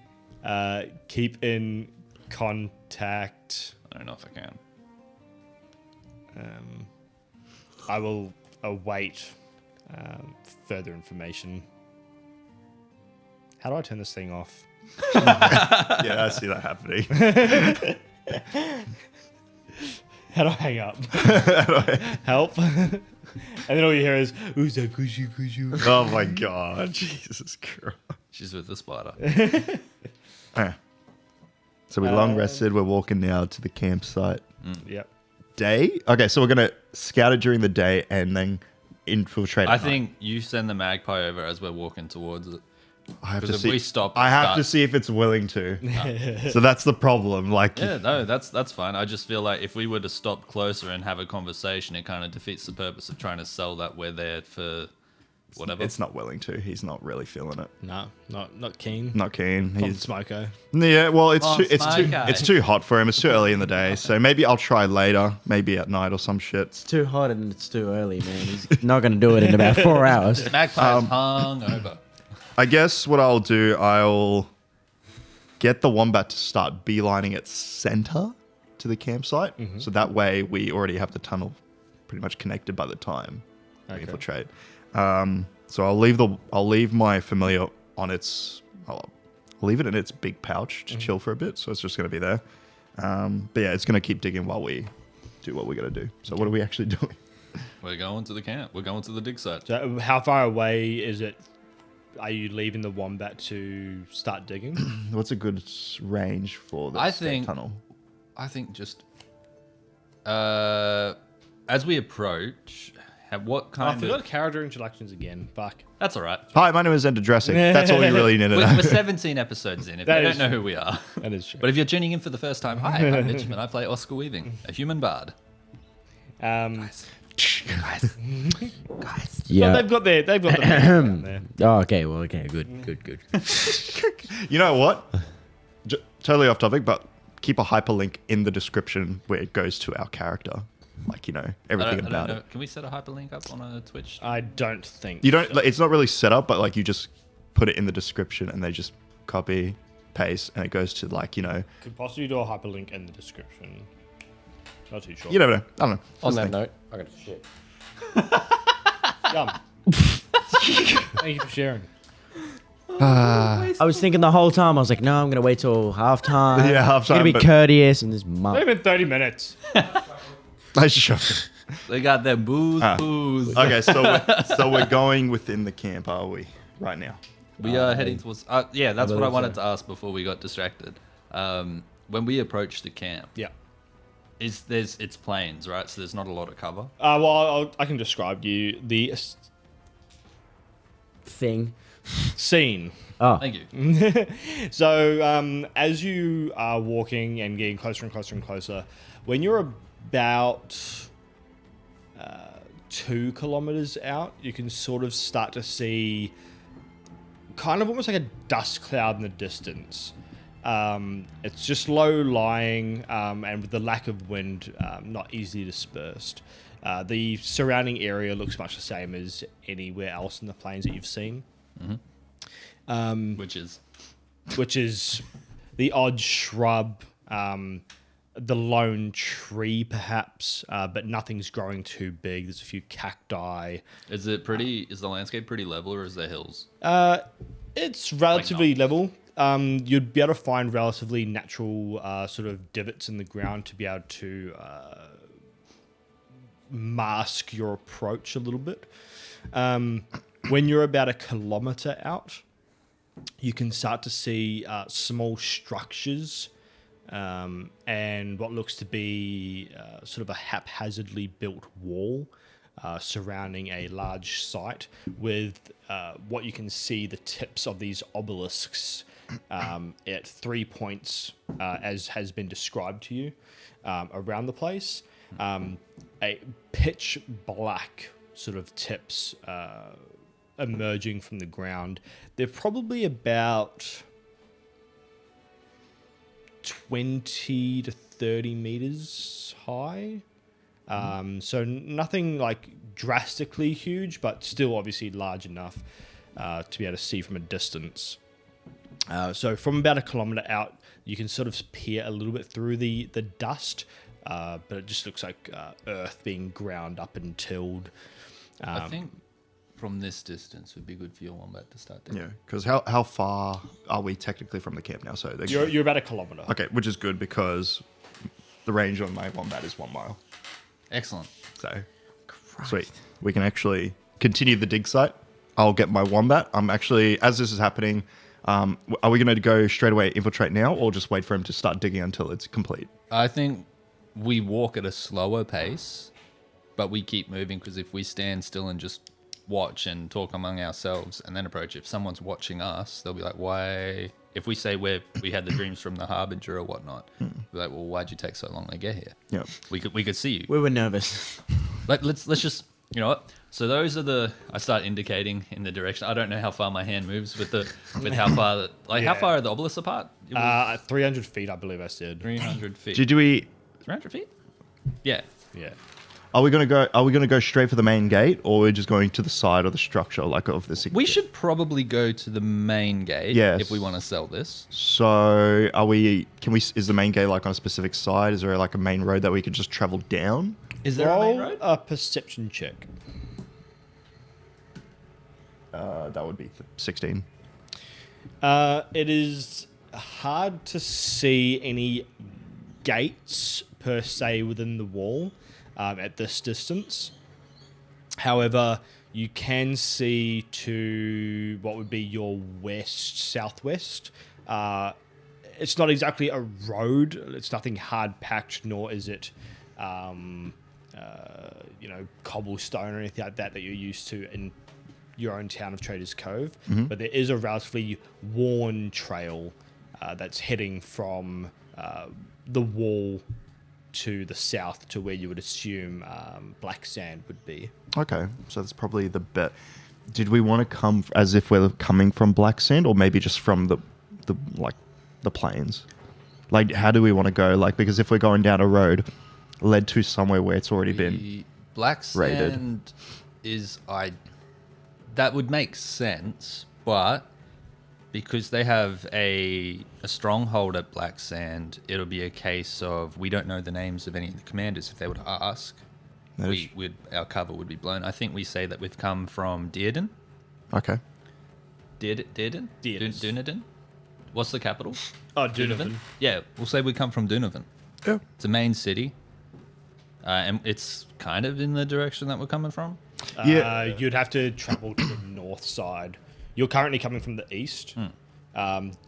Keep in contact. I don't know if I can. I will await further information. How do I turn this thing off? Yeah, I see that happening. How do I hang up? Help. And then all you hear is, who's that cushy? Oh my god, Jesus Christ. She's with the spider. Alright. So we long rested. We're walking now to the campsite. Yep. Day? Okay, so we're going to scout it during the day and then infiltrate at I night. think you send the magpie over as we're walking towards it. I have to Because see. if we stop, I have start- to see if it's willing to. So that's the problem. Like, Yeah, no, that's fine. I just feel like if we were to stop closer and have a conversation, it kind of defeats the purpose of trying to sell that we're there for whatever. it's not willing to. He's not really feeling it. No, not keen. Not keen. From He's Smoko. yeah. Well, it's Oh, Smoko. it's too hot for him. It's too early in the day. So maybe I'll try later. Maybe at night or some shit. It's too hot and it's too early, man. He's not going to do it in about 4 hours. Magpie's hung over. I guess what I'll do, I'll get the wombat to start beelining its center to the campsite. So that way we already have the tunnel pretty much connected by the time we infiltrate. So I'll leave my familiar on its. I'll leave it in its big pouch to chill for a bit. So it's just going to be there. But yeah, it's going to keep digging while we do what we got to do. So what are we actually doing? We're going to the camp. We're going to the dig site. So how far away is it? Are you leaving the wombat to start digging? What's a good range for this tunnel? I think just as we approach, what I kind forgot of... character introductions again. Fuck. That's all right. Hi, my name is Ender Dressing. That's all you really need to know. We're 17 episodes in, if That you is don't know who we are. That is true. But if you're tuning in for the first time, hi, I'm Mitch, and I play Oscar Weaving, a human bard. Well, Yeah. they've got their background there. Oh, okay. Well, okay. Good. You know what? Totally off topic, but keep a hyperlink in the description where it goes to our character. Like, you know, everything I about don't know. it. Can we set a hyperlink up on a Twitch? I don't think You don't, like, it's not really set up, but like you just put it in the description and they just copy, paste, and it goes to like, you know, could possibly do a hyperlink in the description. Not too sure. you never know. I don't know. On Just that think. note, I got to shit. Yum. Thank you for sharing. I was thinking the whole time. I was like, no, I'm going to wait till halftime. Yeah, halftime, Going to be but- courteous and this It's month. been 30 minutes. I sure. They got their booze. Okay, so we're going within the camp, are we? Right now. We are heading towards... yeah, that's what I believe wanted so. to ask before we got distracted. When we approach the camp, Yeah. it's plains, right? So there's not a lot of cover. Well, I can describe to you the Thing. scene. Oh, Thank you. So, as you are walking and getting closer and closer and closer, when you're about 2 kilometers out, you can sort of start to see kind of almost like a dust cloud in the distance. It's just low lying, and with the lack of wind, not easily dispersed. The surrounding area looks much the same as anywhere else in the plains that you've seen. Which is... Which is the odd shrub, the lone tree perhaps, but nothing's growing too big. There's a few cacti. Is it pretty... is the landscape pretty level, or is there hills? It's relatively level. You'd be able to find relatively natural sort of divots in the ground to be able to mask your approach a little bit. When you're about 1 kilometer out, you can start to see small structures and what looks to be sort of a haphazardly built wall surrounding a large site with what you can see the tips of these obelisks at 3 points, as has been described to you, around the place. A pitch black sort of tips emerging from the ground. They're probably about 20 to 30 meters high. So nothing like drastically huge, but still obviously large enough to be able to see from a distance. So from about 1 kilometer out, you can sort of peer a little bit through the dust, but it just looks like earth being ground up and tilled. I think from this distance would be good for your wombat to start doing. Yeah, because how far are we technically from the camp now? So You're about a kilometer. okay, which is good because the range on my wombat is 1 mile. Excellent. So sweet, we can actually continue the dig site. I'll get my wombat. I'm actually, as this is happening, are we going to go straight away infiltrate now, or just wait for him to start digging until it's complete? I think we walk at a slower pace, but we keep moving because if we stand still and just watch and talk among ourselves and then approach, if someone's watching us, they'll be like, why? If we say we had the dreams from the Harbinger or whatnot, we're like, well, why'd you take so long to get here? Yeah. We could see you. We were nervous. Let's just, you know what? So those are I start indicating in the direction. I don't know how far my hand moves with how far, how far are the obelisks apart? 300 feet, I believe I said. 300 feet. Do we? 300 feet? Yeah. Yeah. Are we gonna go straight for the main gate, or we're just going to the side of the structure, like of the? We should probably go to the main gate Yes. if we want to sell this. So are we? Can we? Is the main gate like on a specific side? Is there like a main road that we could just travel down? Is there a main Roll road? a perception check. That would be 16. It is hard to see any gates per se within the wall at this distance. However, you can see to what would be your southwest. It's not exactly a road. It's nothing hard packed, nor is it, cobblestone or anything like that you're used to in your own town of Traders Cove. But there is a relatively worn trail that's heading from the wall to the south to where you would assume black sand would be. Okay, so that's probably the bet. Did we want to come as if we're coming from Black Sand, or maybe just from the plains? Like, how do we want to go? Like, because if we're going down a road led to somewhere where it's already been Black raided. Sand that would make sense, but because they have a stronghold at Black Sand, it'll be a case of we don't know the names of any of the commanders. If they would ask, our cover would be blown. I think we say that we've come from Dearden. Okay. Dearden? Dunedin? What's the capital? Oh, Dunedin. Yeah, we'll say we come from Dunedin. Yeah. It's a main city. And it's kind of in the direction that we're coming from. Yeah. You'd have to travel to the north side. You're currently coming from the east.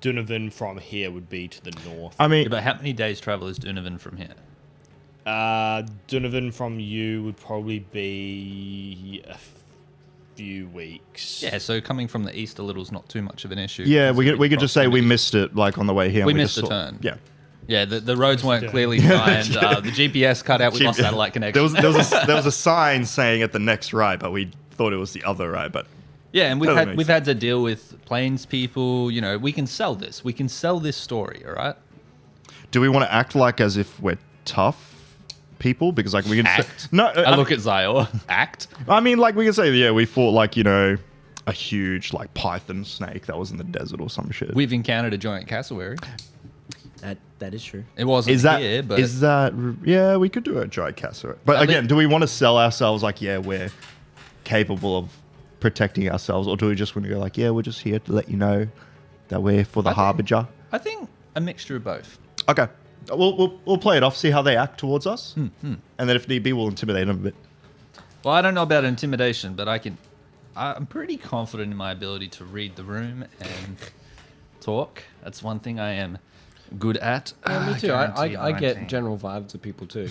Dunedin from here would be to the north. I mean, Yeah, but how many days travel is Dunedin from here? Dunedin from you would probably be a few weeks. Yeah, so coming from the east a little is not too much of an issue. yeah, we could just say we Proximity. missed it, like on the way here. We and missed just a turn. Yeah. Yeah, the roads weren't clearly defined. The GPS cut out. We lost satellite connection. There was a sign saying at the next right, but we thought it was the other right. But Yeah, and Totally makes we've had to deal with plains people. You know, we can sell this. We can sell this story. All right. do we want to act like as if we're tough people? Because like we can Act. say, no. I look at Zior. Act. I mean, like we can say, yeah, we fought like a huge like python snake that was in the desert or some shit. We've encountered a giant cassowary. That is true. It wasn't Is that here, but yeah, we could do a dry cassowary. But again, do we want to sell ourselves like, yeah, we're capable of protecting ourselves, or do we just want to go like, yeah, we're just here to let you know that we're for the Harbinger? I think a mixture of both. Okay. We'll play it off, see how they act towards us. And then if need be, we'll intimidate them a bit. Well, I don't know about intimidation, but I'm pretty confident in my ability to read the room and talk. That's one thing I am good at. Me too. I Guarantee get 19. general vibes of people too.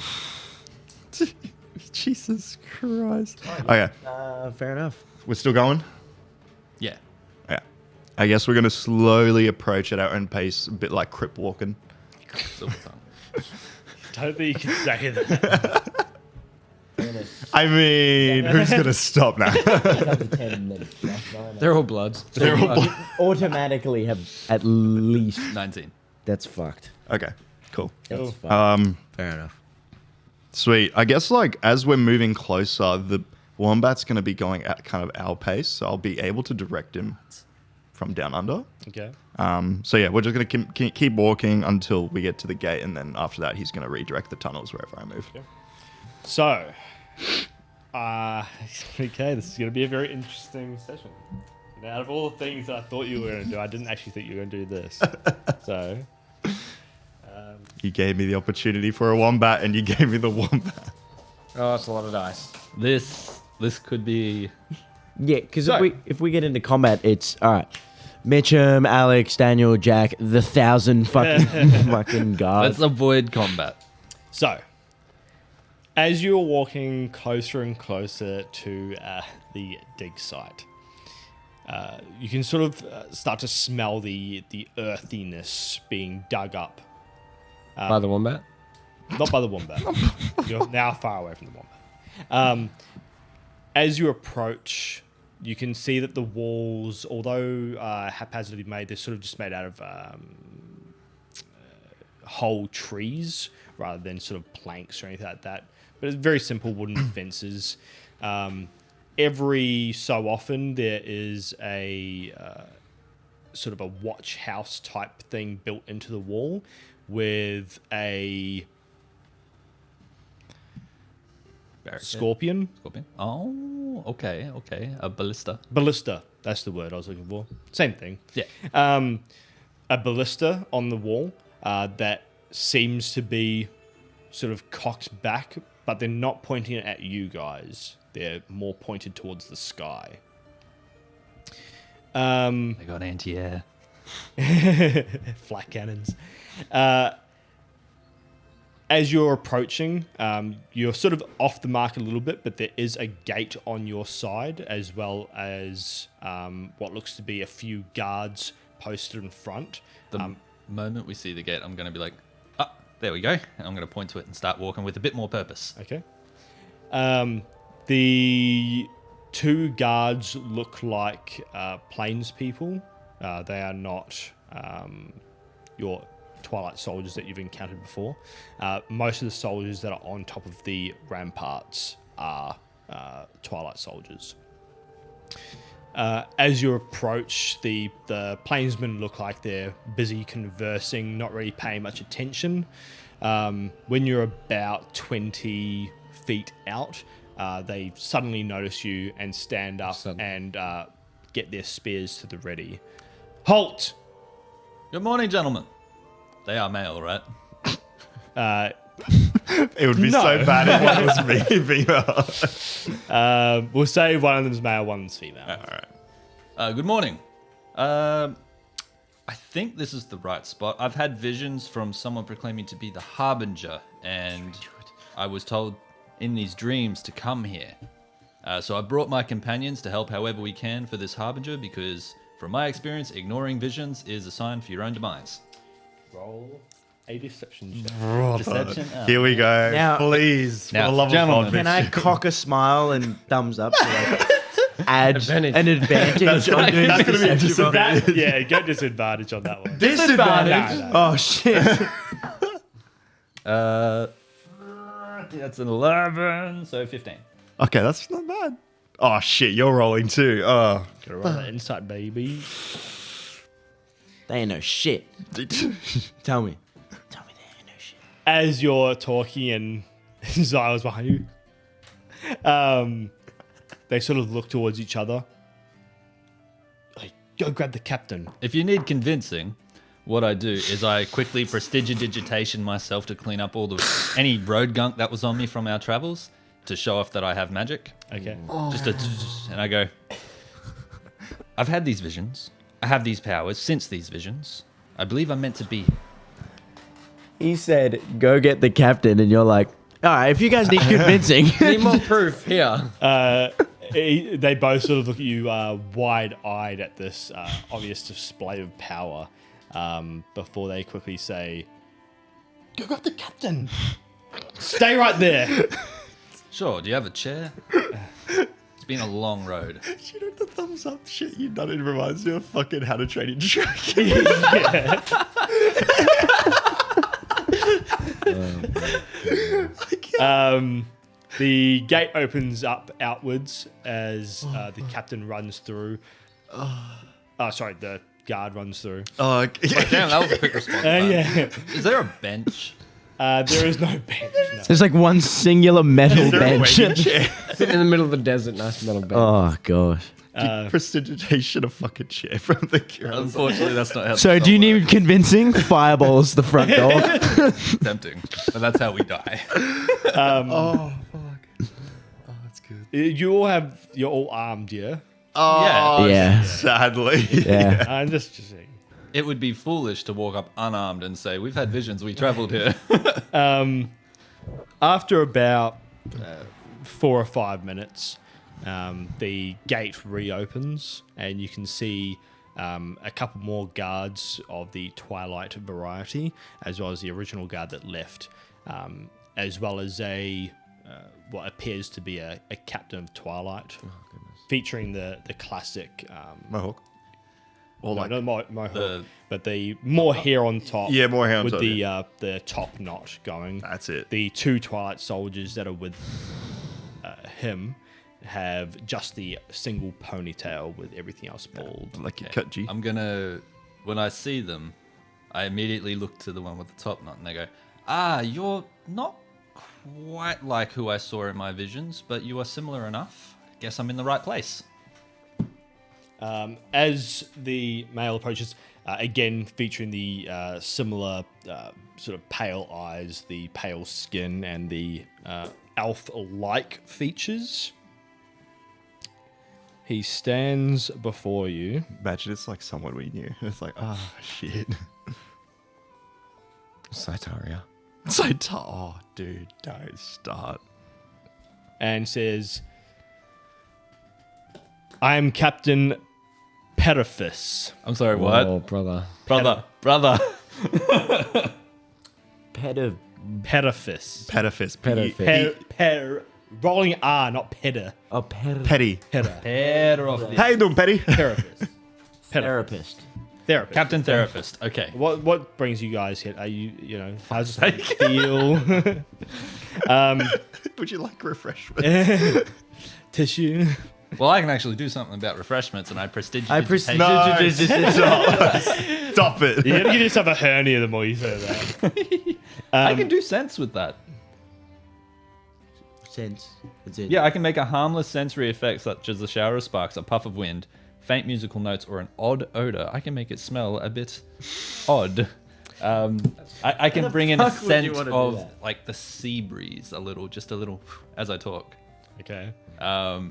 Jesus Christ. Okay. Fair enough. We're still going? Yeah. Yeah. I guess we're going to slowly approach at our own pace, a bit like crip walking. Silver tongue. Don't think you can say that. I mean, who's going to stop now? 10 minutes left, no. They're all bloods. They're all bloods. Automatically have at least. 19. That's fucked. Okay, cool. That's fucked. Fair enough. Sweet. I guess like as we're moving closer, the wombat's going to be going at kind of our pace, so I'll be able to direct him from down under. Okay. So yeah, we're just going to keep walking until we get to the gate, and then after that, he's going to redirect the tunnels wherever I move. So, Okay, this is going to be a very interesting session. And out of all the things that I thought you were going to do, I didn't actually think you were going to do this. So, You gave me the opportunity for a wombat, and you gave me the wombat. Oh, it's a lot of dice. This could be. Yeah, because So- if we get into combat, it's all right. Mitchum, Alex, Daniel, Jack, the 1,000 fucking guards. Let's avoid combat. so as you're walking closer and closer to the dig site, you can sort of start to smell the earthiness being dug up. By the wombat? Not by the wombat. You're now far away from the wombat. As you approach, you can see that the walls, although haphazardly made, they're sort of just made out of whole trees rather than sort of planks or anything like that. But it's very simple wooden fences. Every so often, there is a sort of a watch house type thing built into the wall with a scorpion. Scorpion. Oh, okay. A ballista. Ballista. That's the word I was looking for. Same thing. Yeah. A ballista on the wall that seems to be sort of cocked back, but they're not pointing it at you guys. They're more pointed towards the sky. They got anti-air. Flak cannons. As you're approaching, you're sort of off the mark a little bit, but there is a gate on your side, as well as what looks to be a few guards posted in front. The moment we see the gate, I'm going to be like, ah, there we go. And I'm going to point to it and start walking with a bit more purpose. Okay. The two guards look like plains people. They are not your Twilight soldiers that you've encountered before. Most of the soldiers that are on top of the ramparts are Twilight soldiers. As you approach, the plainsmen look like they're busy conversing, not really paying much attention. When you're about 20 feet out, they suddenly notice you and stand up and get their spears to the ready. Halt! Good morning, gentlemen. They are male, right? It would be No. so bad if one was me female. We'll say one of them's male, one's female. All right. Good morning. I think this is the right spot. I've had visions from someone proclaiming to be the Harbinger, and I was told in these dreams to come here. So I brought my companions to help however we can for this Harbinger, because from my experience, ignoring visions is a sign for your own demise. Roll a deception check. Deception. Here we go. Now- Please, for Now, the love of gentlemen. God, Can I cock a smile and thumbs up to like add Advantage. an advantage on doing that's gonna be a deception roll? disadvantage. Yeah, you get disadvantage on that one. Disadvantage? No. Oh shit! That's an 11, so 15. Okay, that's not bad. Oh shit, you're rolling too. Oh. Gotta roll that insight, baby. They ain't no shit. Tell me they ain't no shit. As you're talking and Zyle's behind you, they sort of look towards each other. Like, go grab the captain. If you need convincing, what I do is I quickly prestidigitation myself to clean up all any road gunk that was on me from our travels to show off that I have magic. Okay. And I go, I've had these visions. I have these powers since these visions. I believe I'm meant to be. He said, "Go get the captain," and you're like, "All right, if you guys need convincing." Need more proof here. They both sort of look at you wide-eyed at this obvious display of power before they quickly say, "Go grab the captain. Stay right there." Sure, do you have a chair? It's been a long road. You know the thumbs up shit you've done? It reminds me of fucking How to Train Your Dragon. The gate opens up outwards as the captain runs through. Sorry, the guard runs through. Oh, okay. Damn, that was a quick response. Yeah. Is there a bench? There is no bench. No. There's like one singular metal Is there a bench. waving chair? Sitting in the middle of the desert, nice metal bench. Oh gosh. Prestidigitation a fucking chair from the cure. Unfortunately, that's not how. So the do you spell need convincing? Fireballs the front door. works. Tempting, but that's how we die. Oh fuck. Oh, that's good. You're all armed, yeah. Oh Yeah. Sadly. Yeah. I'm just saying. It would be foolish to walk up unarmed and say, "We've had visions. We travelled here." After about 4 or 5 minutes, the gate reopens, and you can see a couple more guards of the Twilight variety, as well as the original guard that left, as well as what appears to be a captain of Twilight, featuring the classic Mohawk. Or like no, mohawk, the- but the more hair on top. Yeah, more hair on with top, the top knot going. That's it. The 2 Twilight soldiers that are with him have just the single ponytail with everything else bald. like you cut G. I'm gonna. When I see them, I immediately look to the one with the top knot, and they go, "Ah, you're not quite like who I saw in my visions, but you are similar enough. Guess I'm in the right place." As the male approaches, again featuring the similar sort of pale eyes, the pale skin, and the elf-like features, he stands before you. Imagine it's like someone we knew. It's like, oh shit. Siadarin. It's like, oh dude, don't start. And says, "I am Captain Periphas." I'm sorry, what? Oh, brother. Brother. Periphas. Pedifist. Pedifist. Rolling R, not pedder. Oh, Petty. Pedder. Head off the How you doing, Petty? Therapist. therapist. Therapist. Captain Therapist. Okay. What brings you guys here? Are you how's it feel? Would you like refreshment? Tissue. Well, I can actually do something about refreshments, and I prestidigitate. Stop it. You're gonna give yourself a hernia the more you say that. I can do sense with that. Sense. That's it. Yeah, I can make a harmless sensory effect such as a shower of sparks, a puff of wind, faint musical notes, or an odd odor. I can make it smell a bit odd. I can bring in a fuck would you scent wanna do of that? like the sea breeze, just a little as I talk. Okay. A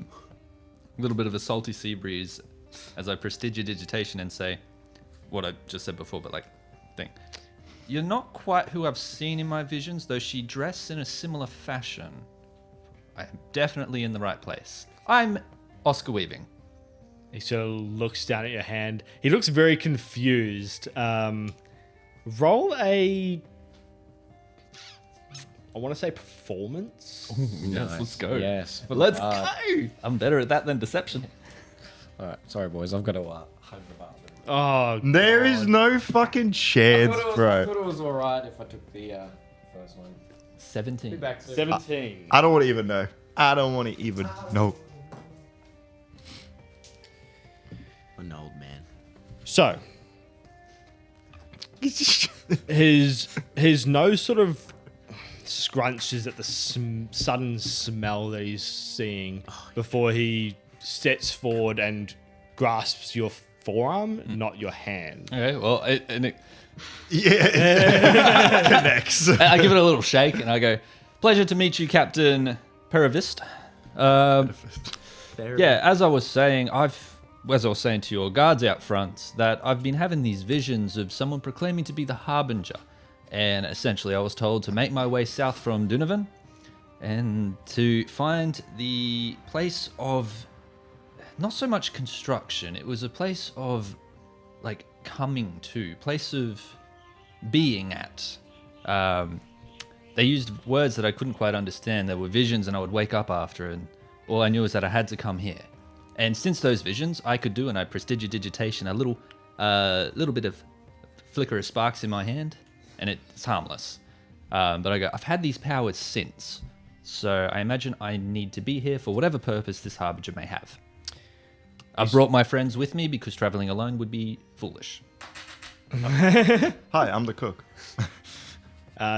little bit of a salty sea breeze as I prestidigitation and say what I just said before, but like, think. You're not quite who I've seen in my visions, though she dressed in a similar fashion. I am definitely in the right place. I'm Oscar Weaving. He sort of looks down at your hand. He looks very confused. Roll a, I want to say performance. Yes, let's go. Yes. Let's go. I'm better at that than deception. All right. Sorry, boys. I've got to home about them. Oh, There is no fucking chance, I bro. thought it was all right if I took the first one. 17. Back to 17. I don't want to even know. I don't want to even know. An old man. So his nose sort of scrunches at the sudden smell that he's seeing before he steps forward and grasps your forearm, not your hand. Okay, well, Yeah. Connects. I give it a little shake and I go, "Pleasure to meet you, Captain Peravist." Yeah, as I was saying to your guards out front, that I've been having these visions of someone proclaiming to be the Harbinger. And essentially I was told to make my way south from Dunovan and to find the place of not so much construction. It was a place of like coming to, place of being at. They used words that I couldn't quite understand. There were visions and I would wake up after, and all I knew is that I had to come here. And since those visions, I could do, and I prestidigitation, a little bit of flicker of sparks in my hand, and it's harmless. But I go, I've had these powers since, so I imagine I need to be here for whatever purpose this Harbinger may have. I've brought my friends with me because traveling alone would be foolish. Hi, I'm the cook.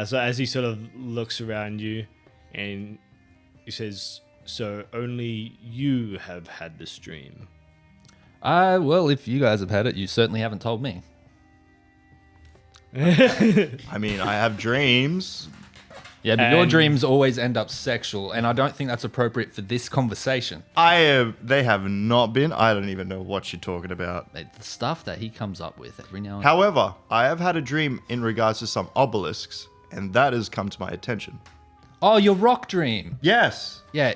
So as he sort of looks around you, and he says, "So only you have had this dream." Well, if you guys have had it, you certainly haven't told me. I mean, I have dreams. Yeah, but your And- dreams always end up sexual, and I don't think that's appropriate for this conversation. They have not been. I don't even know what you're talking about. Like, the stuff that he comes up with every now and then. However, I have had a dream in regards to some obelisks, and that has come to my attention. Oh, your rock dream. Yes. Yeah,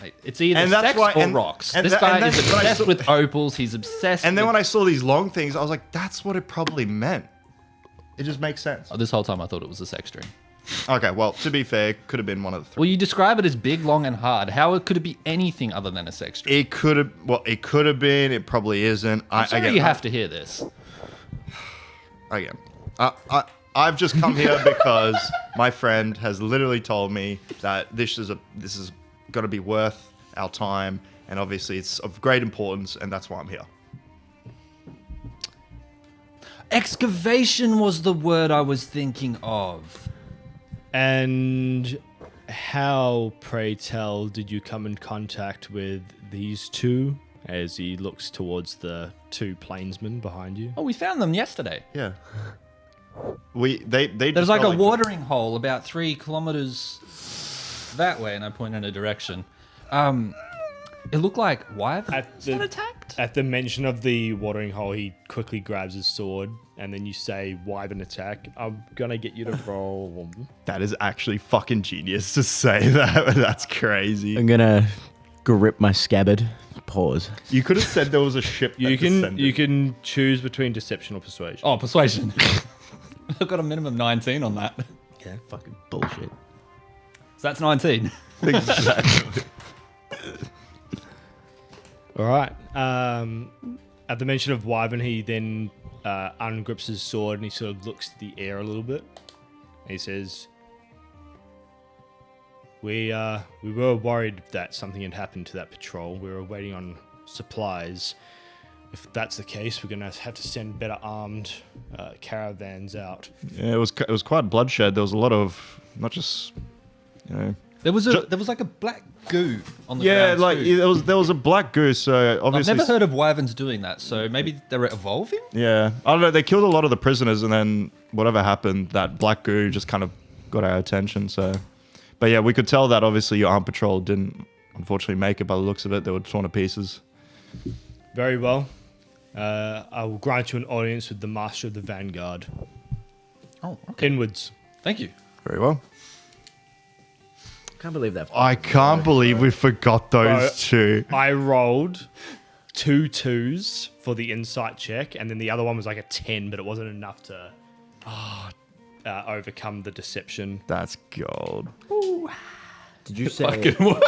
mate, it's either And that's sex why- or and- rocks. and This that- guy and is that's what I obsessed saw- with opals. He's obsessed. And then with... when I saw these long things, I was like, that's what it probably meant. It just makes sense. Oh, this whole time I thought it was a sex dream. Okay, well, to be fair, it could have been one of the three. Well, you describe it as big, long, and hard. How could it be anything other than a sex dream? It could have. Well, it could have been. It probably isn't. I'm sorry you have to hear this. Again, I've just come here because my friend has literally told me that this is going to be worth our time, and obviously it's of great importance, and that's why I'm here. Excavation was the word I was thinking of. And how, pray tell, did you come in contact with these two? As he looks towards the two plainsmen behind you. Oh, we found them yesterday. Yeah. They There's like a watering hole about 3 kilometers that way, and I point in a direction. It looked like wyverns got attacked. At the mention of the watering hole, he quickly grabs his sword, and then you say wyvern attack. I'm gonna get you to roll. That is actually fucking genius to say that. That's crazy. I'm gonna grip my scabbard. Pause. You could have said there was a ship. You that can descended. choose between deception or persuasion. Oh, persuasion. I've got a minimum 19 on that. Yeah, fucking bullshit. So that's 19. Exactly. All right. At the mention of wyvern, he then ungrips his sword and he sort of looks to the air a little bit. He says, We were worried that something had happened to that patrol. We were waiting on supplies. If that's the case, we're gonna have to send better armed caravans out. Yeah, it was quite bloodshed. There was a lot of not just, you know. There was like a black goo on the Yeah, ground like too. there was a black goose. So I've obviously, never heard of wyverns doing that, so maybe they're evolving? Yeah, I don't know. They killed a lot of the prisoners, and then whatever happened, that black goo just kind of got our attention. So, but yeah, we could tell that obviously your armed patrol didn't unfortunately make it by the looks of it. They were torn to pieces. Very well. I will grant you an audience with the Master of the Vanguard. Oh, okay. Inwards. Thank you. Very well. Can't believe that. I can't believe we forgot those Bro, two. I rolled 2 2s for the insight check, and then the other one was like a 10, but it wasn't enough to overcome the deception. That's gold. Did you say? Fucking what?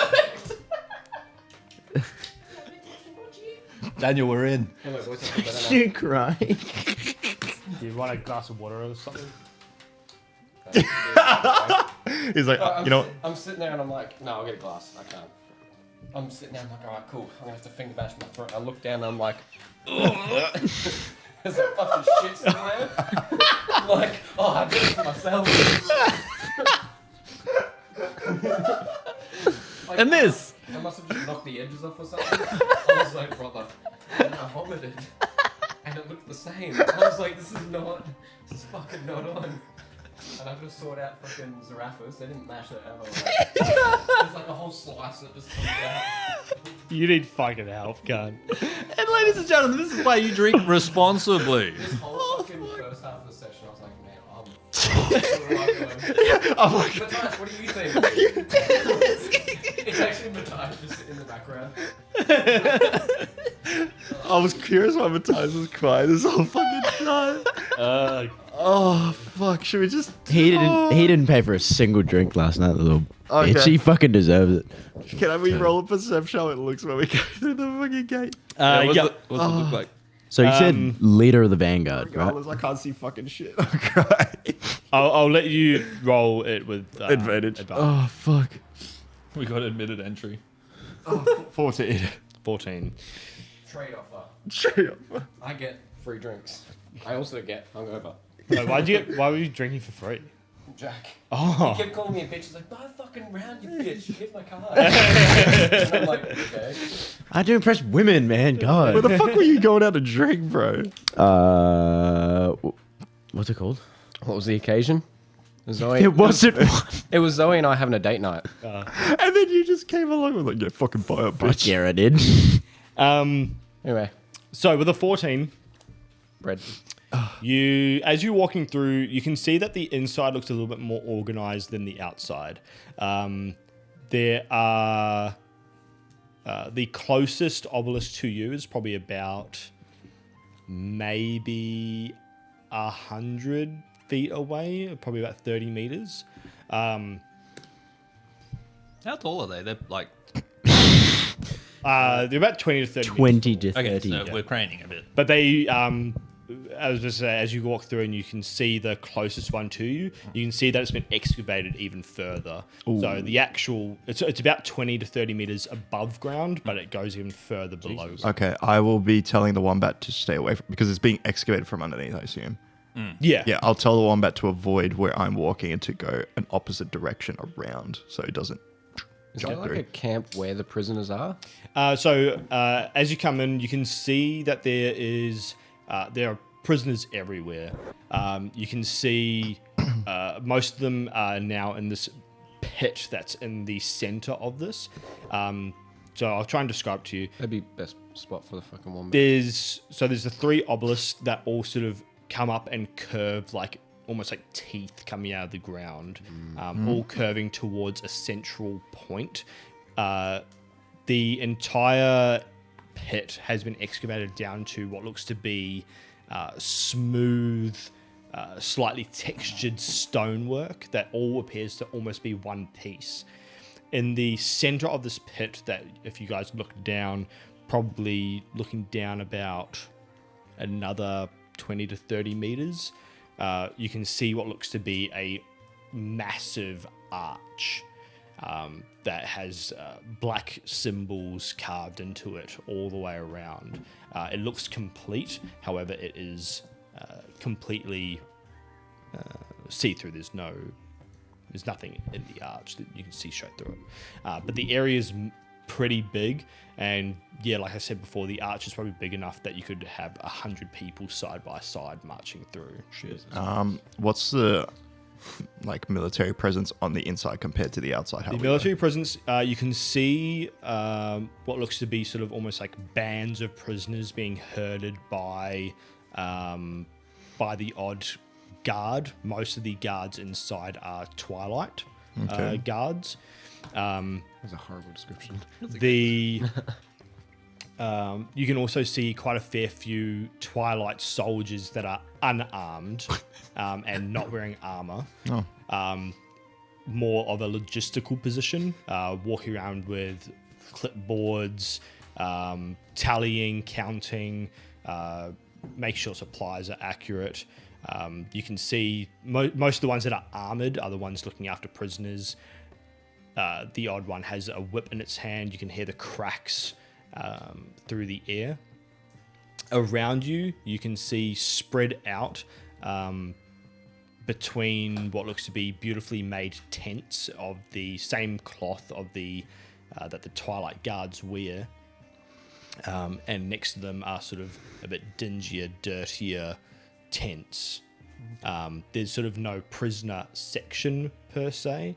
Daniel, we're in. You cry. Do you want a glass of water or something? He's like, you know, I'm sitting there and I'm like, no, I'll get a glass. I can't. I'm sitting there, I'm like, all right, cool. I'm gonna have to finger bash my throat. I look down and I'm like, there's a fucking shit sitting there. I'm like, oh, I did it to myself. Like, And this. I must have just knocked the edges off or something. I was like, brother. And I vomited. And it looked the same. I was like, this is fucking not on. And I just sought out fucking Zarafas. They didn't mash it ever. Like, there's like a whole slice that just comes out. You need fucking help, gun. And ladies and gentlemen, this is why you drink responsibly. This whole fucking first half of the session, I was like, man, I'm like, Matthias, what do you think? It's actually Matthias just sitting in the background. I was curious why Matthias was crying this whole fucking time. Oh fuck! Should we just? He didn't pay for a single drink last night, the little Okay. bitch. He fucking deserves it. Can we roll a perception how it looks when we go through the fucking gate? What's Yeah. it look like? So you said leader of the Vanguard, right? Regardless, I can't see fucking shit. I'm crying. I'll let you roll it with Advantage. Oh fuck! We got admitted entry. 14. 14. Trade offer. Straight up. I get free drinks. I also get hungover. Why were you drinking for free? Jack. Oh. He kept calling me a bitch. He's like, buy a fucking round, you bitch. You hit my car. And I'm like, okay. I do impress women, man. God. Where the fuck were you going out to drink, bro? What's it called? What was the occasion? Zoe. It wasn't. It was Zoe and I having a date night. And then you just came along with like, yeah, fucking buy a bitch. Yeah, I did. Anyway, So with a 14, bread. as you're walking through, you can see that the inside looks a little bit more organized than the outside. There are the closest obelisk to you is probably about maybe 100 feet away, probably about 30 meters. How tall are they? They're like They're about 20 to 30 meters. 20 to okay, 30. so we're craning a bit. But they, as you walk through and you can see the closest one to you, you can see that it's been excavated even further. So the actual, it's about 20 to 30 meters above ground, but it goes even further below. Okay, I will be telling the wombat to stay away from because it's being excavated from underneath, I assume. Yeah. Yeah, I'll tell the wombat to avoid where I'm walking and to go an opposite direction around so it doesn't Is jump there like through. a camp where the prisoners are? As you come in, you can see that there are prisoners everywhere. You can see most of them are now in this pit that's in the center of this. So I'll try and describe it to you. That'd be best spot for the fucking wombat. There's the three obelisks that all sort of come up and curve like almost like teeth coming out of the ground, all curving towards a central point. The entire pit has been excavated down to what looks to be smooth, slightly textured stonework that all appears to almost be one piece. In the center of this pit, that if you guys look down, probably looking down about another 20 to 30 meters, you can see what looks to be a massive arch that has black symbols carved into it all the way around. It looks complete, however, it is completely see-through. There's nothing in the arch that you can see straight through it. But the area is pretty big, and yeah, like I said before, the arch is probably big enough that you could have 100 people side by side marching through. What's the like military presence on the inside compared to the outside? The military presence, you can see what looks to be sort of almost like bands of prisoners being herded by the odd guard. Most of the guards inside are Twilight guards. That's a horrible description. You can also see quite a fair few Twilight soldiers that are unarmed and not wearing armor. More of a logistical position, walking around with clipboards, tallying, counting, make sure supplies are accurate. You can see most of the ones that are armored are the ones looking after prisoners. The odd one has a whip in its hand. You can hear the cracks through the air. Around you, you can see spread out between what looks to be beautifully made tents of the same cloth of that the Twilight guards wear. And next to them are sort of a bit dingier, dirtier tents. There's sort of no prisoner section per se,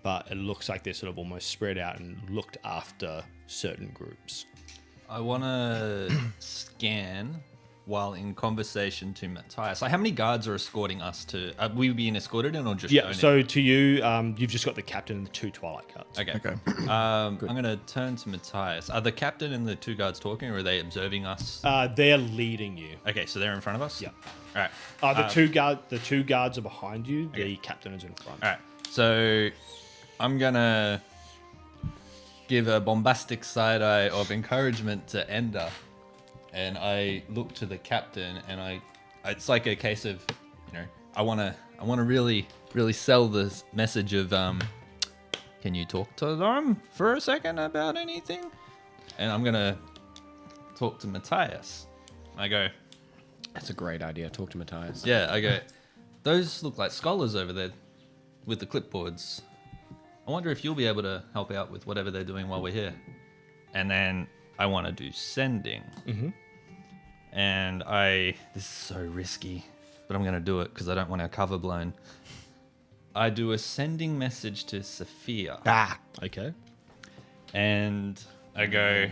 but it looks like they're sort of almost spread out and looked after certain groups. I want to scan while in conversation to Matthias. Like, how many guards are escorting us to? Are we being escorted in or just? Yeah. So to you, you've just got the captain and the two Twilight guards. Okay. I'm gonna turn to Matthias. Are the captain and the two guards talking, or are they observing us? They're leading you. Okay, so they're in front of us. Yeah. All right. The two guards are behind you. The captain is in front. All right. So I'm gonna give a bombastic side eye of encouragement to Ender, and I look to the captain, and it's like a case of, I wanna really sell this message of can you talk to them for a second about anything? And I'm gonna talk to Matthias. I go, That's a great idea. Talk to Matthias. yeah, I go, those look like scholars over there. with the clipboards. I wonder if you'll be able to help out with whatever they're doing while we're here. And then I want to do sending. Mm-hmm. And this is so risky, but I'm going to do it because I don't want our cover blown. I do a sending message to Sophia. Okay. And I go,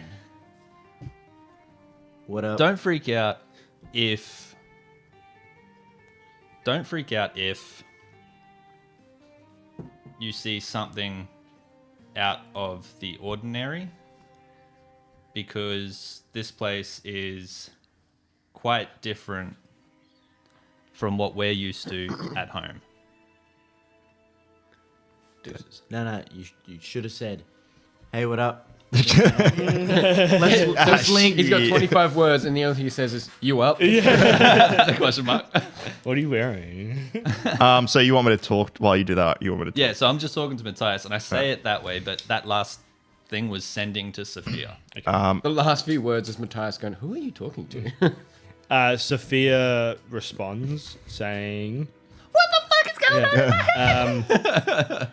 What up? don't freak out if you see something out of the ordinary, because this place is quite different from what we're used to at home. No, you should have said, "Hey, what up?" let's link. He's got 25 words, and the only thing he says is, "You up?" Question mark. What are you wearing? So you want me to talk while you do that? You want me to? Yeah, so I'm just talking to Matthias, and I say it that way, but that last thing was sending to Sophia. The last few words is Matthias going, "Who are you talking to?" Sophia responds saying, What the fuck is going on?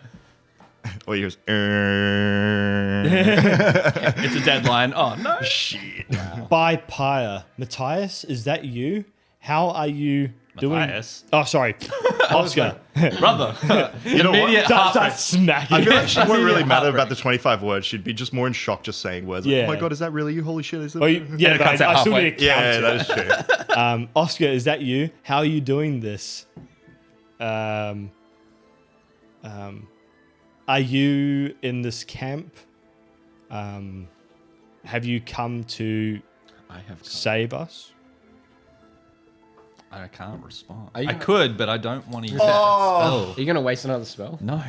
Or he goes, It's a deadline. Oh, no. shit. "By Pyre, Matthias, is that you? How are you doing?" Matthias? Oh, sorry, Oscar. Brother. You know what? Immediate Start heartbreak. smacking. I feel like she wouldn't really Immediate matter about heartbreak. the 25 words. She'd be just more in shock just saying words. Like, Yeah. oh my god, is that really you? Holy shit. Is it? Well, yeah, it but cuts out I still halfway. need to count Yeah, it. that is true. Oscar, is that you? How are you doing this? Are you in this camp? Have you come to I have. save us? I can't respond. Are you- I could, but I don't want to use that Are spell. you gonna waste another spell? No.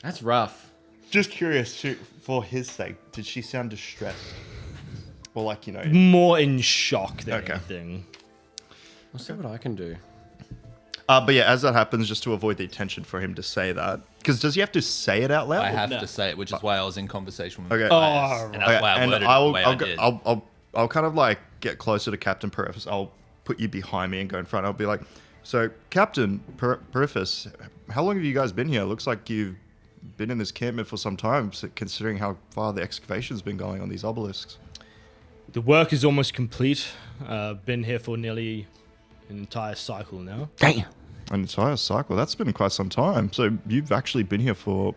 That's rough. Just curious, for his sake, did she sound distressed? Or like, you know... More in shock than Okay. anything. I'll see what I can do. But yeah, as that happens, just to avoid the attention for him to say that. Because does he have to say it out loud? I have to say it, which is why I was in conversation with Okay. Matthias, and that's Okay, why I and worded it I'll, the way I'll, I go- did. I'll kind of like get closer to Captain Periphas. I'll put you behind me and go in front. I'll be like, so Captain Periphas, how long have you guys been here? Looks like you've been in this campment for some time, so considering how far the excavation's been going on these obelisks. The work is almost complete. Been here for nearly an entire cycle now. Damn. An entire cycle. That's been quite some time. So you've actually been here for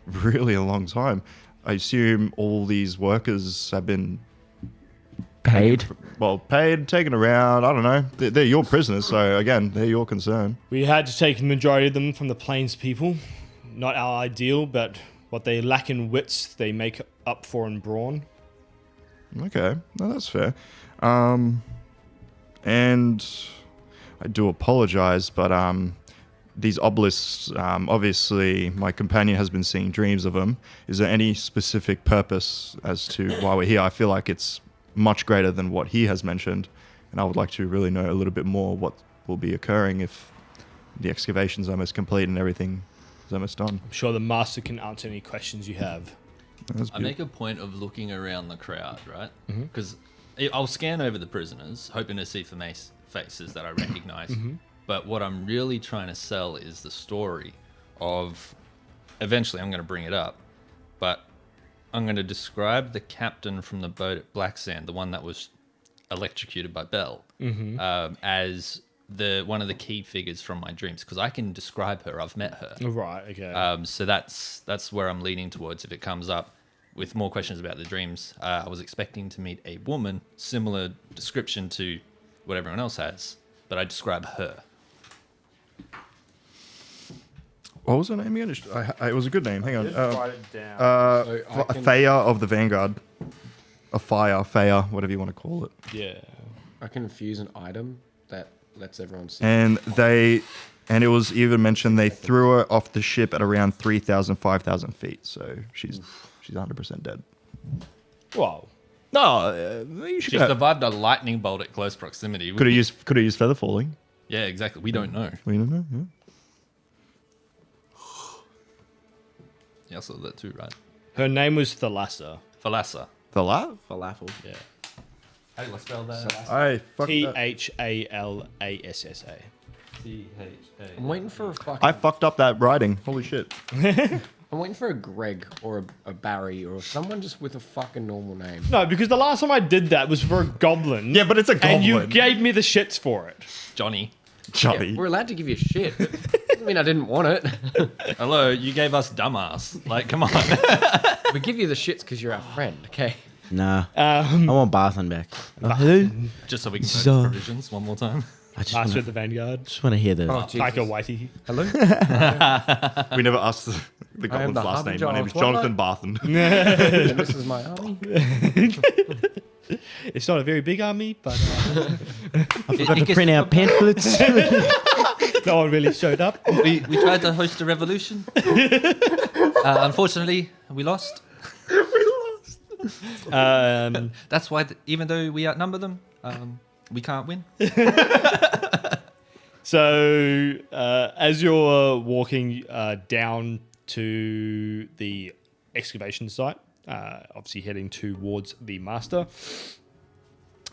really a long time. I assume all these workers have been Paid. paid, taken around. I don't know. They're your prisoners, so again, they're your concern. We had to take the majority of them from the plains people. Not our ideal, but what they lack in wits, they make up for in brawn. Okay, no, that's fair. And I do apologize, but these obelisks, obviously, my companion has been seeing dreams of them. Is there any specific purpose as to why we're here? I feel like it's much greater than what he has mentioned, and I would like to really know a little bit more what will be occurring if the excavation's almost complete and everything is almost done. I'm sure the master can answer any questions you have. That's I beautiful. make a point of looking around the crowd, right? Because I'll scan over the prisoners, hoping to see faces that I recognize. But what I'm really trying to sell is the story of. Eventually, I'm going to bring it up, but I'm going to describe the captain from the boat at Black Sand, the one that was electrocuted by Bell, as one of the key figures from my dreams, because I can describe her. I've met her. Right, okay. So that's where I'm leaning towards if it comes up with more questions about the dreams. I was expecting to meet a woman, similar description to what everyone else has, but I describe her. What was her name again? It was a good name. Hang on. Write it down. So I can- Thea of the Vanguard. Thea, whatever you want to call it. Yeah. I can infuse an item that lets everyone see. And it was even mentioned they threw her off the ship at around 3,000, 5,000 feet. So she's 100% dead. Well, No, you She should have. survived a lightning bolt at close proximity. Could have used feather falling. Yeah, exactly. We don't know. We don't know. Yeah. Yeah, I saw that too, right? her name was Thalassa. Thalassa. The la? Falafel. Yeah. How do I spell that? I fucked T that. H A L A S S A. I'm waiting for a fucking. I fucked up that writing. Holy shit. I'm waiting for a Greg or a Barry or someone just with a fucking normal name. No, because the last time I did that was for a goblin. Yeah, but it's a goblin. And you gave me the shits for it. Johnny. Johnny. We're allowed to give you shit. Doesn't mean I didn't want it. Hello, you gave us dumbass. Like, come on. We give you the shits because you're our friend, okay? Nah. I want Barthen back. Hello? Just so we can go So- to provisions one more time. I just Master want of the Vanguard. to hear the. Taika Waititi. Hello? We never asked the I am goblin's the last name. harbinger My name of is Jonathan Twilight. Barthen. And this is my army. It's not a very big army, but Got to print out pamphlets. no one really showed up. We tried to host a revolution. Unfortunately, we lost. That's why, even though we outnumber them, we can't win. So, as you're walking down to the excavation site, obviously heading towards the master,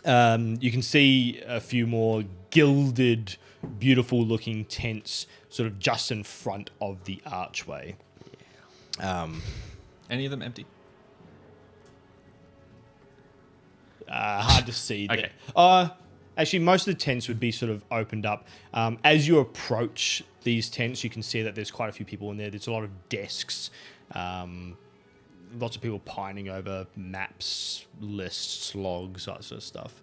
you can see a few more gilded, beautiful-looking tents sort of just in front of the archway. Any of them empty? Hard to see. Okay. Actually, most of the tents would be sort of opened up. As you approach these tents, you can see that there's quite a few people in there. There's a lot of desks, lots of people pining over maps, lists, logs, that sort of stuff.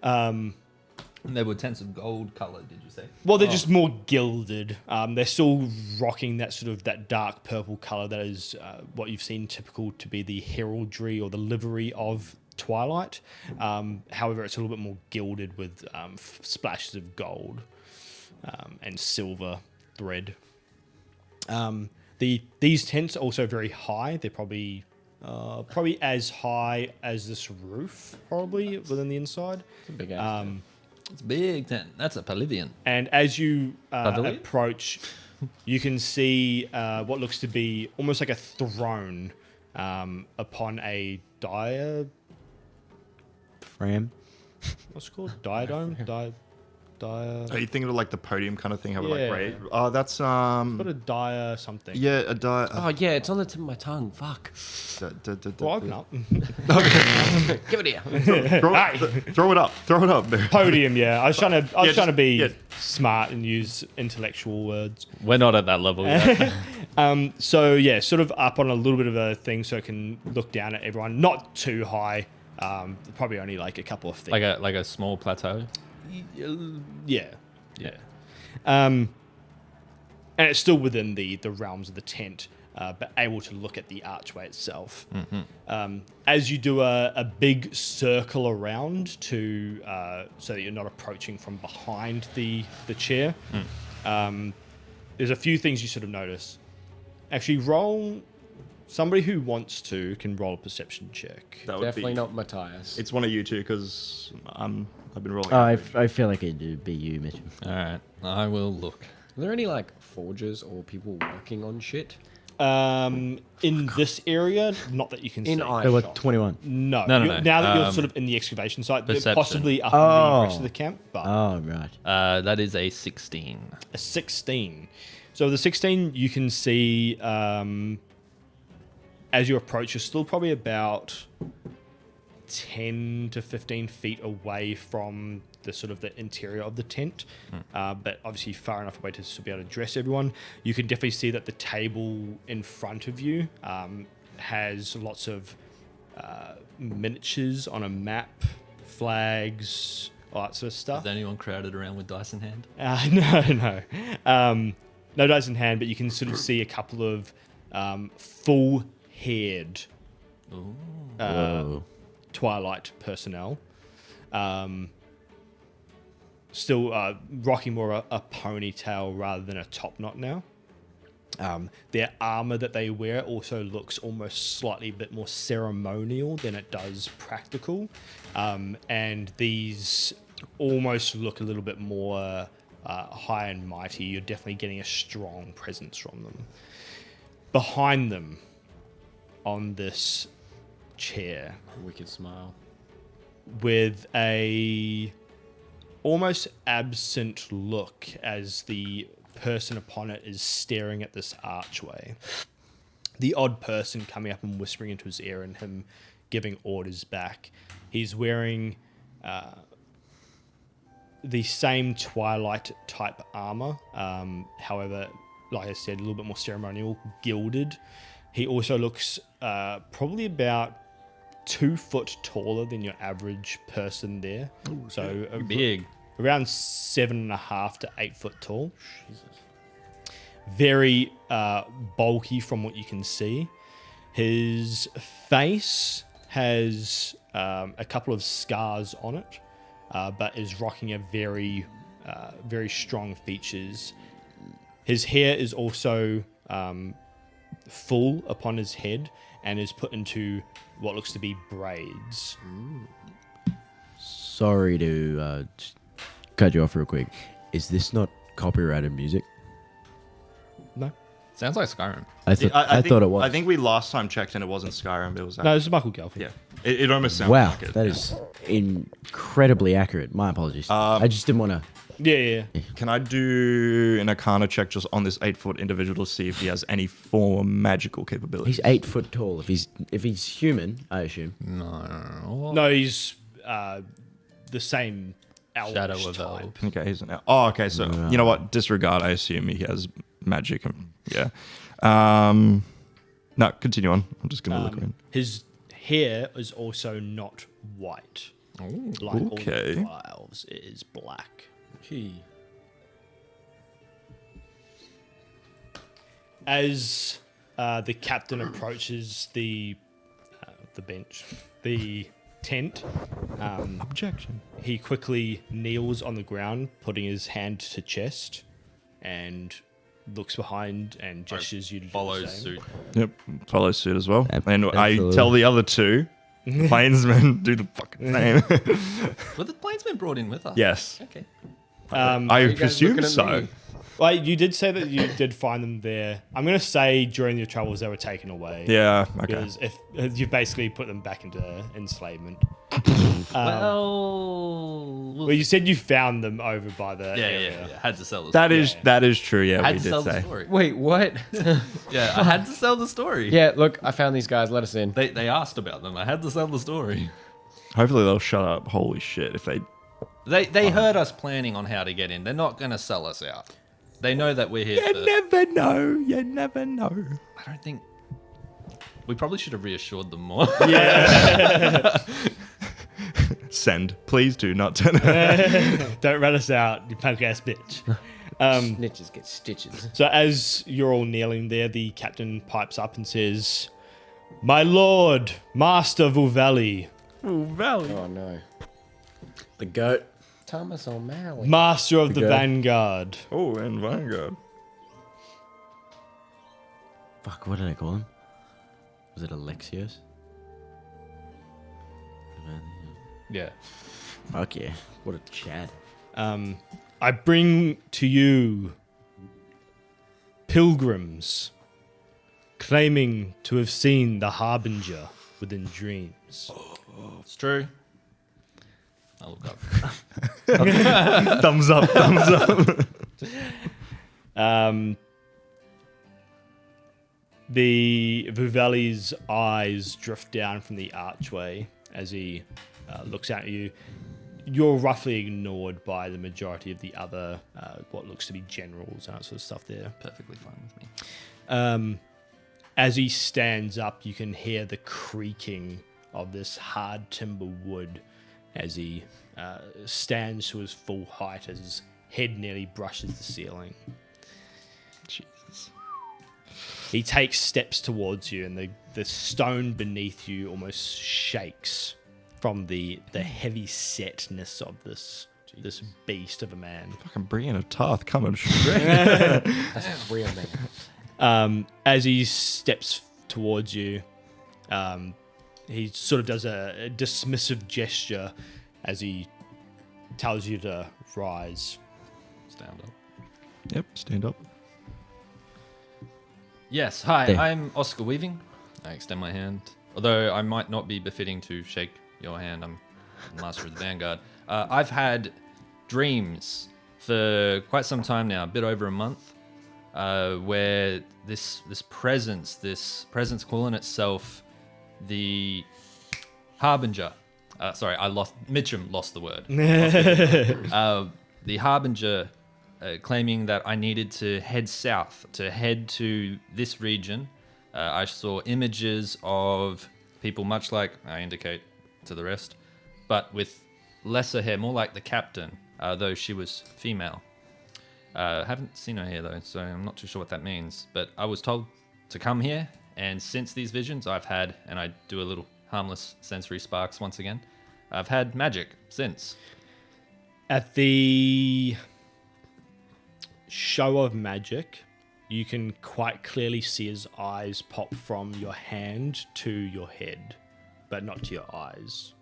And they were tents of gold color, did you say? Well, they're just more gilded. They're still rocking that sort of that dark purple color that is what you've seen typical to be the heraldry or the livery of Twilight. However, it's a little bit more gilded with splashes of gold and silver thread. These tents are also very high. They're probably as high as this roof, probably within the inside. It's a big ass. It's a big tent. That's a pavilion. And as you Pavilion? approach, you can see what looks to be almost like a throne upon a Fram. what's it called? Diadome? Are you thinking of like the podium kind of thing? How we like Yeah. right? Oh, that's Got a dire something. yeah, a di- Oh, yeah, it's on the tip of my tongue. Fuck. Well, open up. Give it here. throw it up. Throw it up. Podium, yeah. I was trying to just- be yeah. smart and use intellectual words. We're not at that level yet. So yeah, sort of up on a little bit of a thing so it can look down at everyone. Not too high. Probably only like a couple of feet. like a small plateau. Yeah. And it's still within the realms of the tent, but able to look at the archway itself. As you do a big circle around to so that you're not approaching from behind the chair, there's a few things you sort of notice. Actually, roll. Somebody who wants to can roll a perception check. That would Definitely be, not Matthias. It's one of you two because I've been rolling. I feel like it'd be you, Mitch. All right, I will look. Are there any, like, forgers or people working on shit? In this area, not that you can In see. eye So what? shot. 21. No. No. Now that you're sort of in the excavation site, they're Perception. possibly up in the rest of the camp, but Oh right. That is a 16. a 16. So the 16, you can see as you approach, you're still probably about 10 to 15 feet away from the sort of the interior of the tent, but obviously far enough away to be able to address everyone. You can definitely see that the table in front of you has lots of miniatures on a map, flags, all that sort of stuff. Is anyone crowded around with dice in hand? No. No dice in hand, but you can sort of see a couple of full-haired Twilight personnel. Still rocking more a ponytail rather than a top knot now. Their armor that they wear also looks almost slightly a bit more ceremonial than it does practical. And these almost look a little bit more high and mighty. You're definitely getting a strong presence from them. Behind them, on this chair, Wicked smile. with a almost absent look as the person upon it is staring at this archway. The odd person coming up and whispering into his ear and him giving orders back. He's wearing the same Twilight type armor. However, like I said, a little bit more ceremonial, gilded. He also looks probably about 2 foot taller than your average person there. Ooh, so Big. Around 7.5 to 8 foot tall. Jesus. Very bulky from what you can see. His face has a couple of scars on it, but is rocking a very strong features. His hair is also full upon his head and is put into what looks to be braids. Sorry to cut you off real quick. Is this not copyrighted music? No. Sounds like Skyrim. I think, thought it was. I think we last time checked and it wasn't Skyrim. It was No, this is Michael Gelfie. yeah. It almost sounds Wow, like it. that is incredibly accurate. My apologies. I just didn't want to. Yeah. Can I do an Arcana check just on this 8 foot individual to see if he has any form of magical capabilities? He's 8 foot tall. If he's human, I assume. No, he's the same elvish Shadow of type. Elf. Okay, he's an. Oh, okay. So you know what? Disregard. I assume he has magic. Yeah. No, continue on. I'm just gonna look around. His hair is also not white. Like all okay. the elves, it is black. As the captain approaches the bench, the tent, Objection. he quickly kneels on the ground, putting his hand to chest, and looks behind and gestures you to do the Follows same. suit. Yep. Follow suit as well. And I Absolutely. tell the other two, plainsmen, do the fucking same. Were the plainsmen brought in with us? Yes. Okay. I you guys presume looking at so. me? Well, you did say that you did find them there. I'm going to say during your travels they were taken away. Yeah. Okay. Because if you basically put them back into enslavement. Well, Well, you said you found them over by the area. yeah. Had to sell the That story. is true. Yeah, Had we to did sell the say. story. Wait, what? Yeah, I had to sell the story. Yeah, look, I found these guys. Let us in. They asked about them. I had to sell the story. Hopefully they'll shut up. Holy shit! If they. They heard us planning on how to get in. They're not going to sell us out. They know that we're here You for... never know. You never know. I don't think... We probably should have reassured them more. Send. Please do not turn. Don't rat us out, you punk ass bitch. Snitches get stitches. So as you're all kneeling there, the captain pipes up and says, "My lord, Master Vuveli, Valley. Oh no. The goat. Thomas O'Malley. Master of the goat. Vanguard, Oh, and Vanguard. Fuck, what did I call him? Was it Alexios? Yeah. Fuck yeah. What a chat. I bring to you pilgrims claiming to have seen the Harbinger within dreams. It's true. I'll look up. Thumbs up. Thumbs up. The Vuveli's eyes drift down from the archway as he looks at you. You're roughly ignored by the majority of the other, what looks to be generals and that sort of stuff there. Perfectly fine with me. As he stands up, you can hear the creaking of this hard timber wood as he stands to his full height, as his head nearly brushes the ceiling. Jesus. He takes steps towards you, and the stone beneath you almost shakes from the heavy setness of this beast of a man. Fucking Brienne of Tarth coming straight. That's real man. As he steps towards you, he sort of does a dismissive gesture as he tells you to rise. Stand up. Yep, stand up. Yes, hi, There. I'm Oscar Weaving. I extend my hand. Although I might not be befitting to shake your hand, I'm Master of the Vanguard. I've had dreams for quite some time now, a bit over a month, where this presence calling itself the Harbinger. Sorry, Mitchum lost the word. The Harbinger claiming that I needed to head south, to head to this region. I saw images of people much like I indicate to the rest, but with lesser hair, more like the captain, though she was female. Haven't seen her hair though, so I'm not too sure what that means. But I was told to come here, and since these visions I've had, and I do a little harmless sensory sparks once again, I've had magic since. At the show of magic, you can quite clearly see his eyes pop from your hand to your head, but not to your eyes.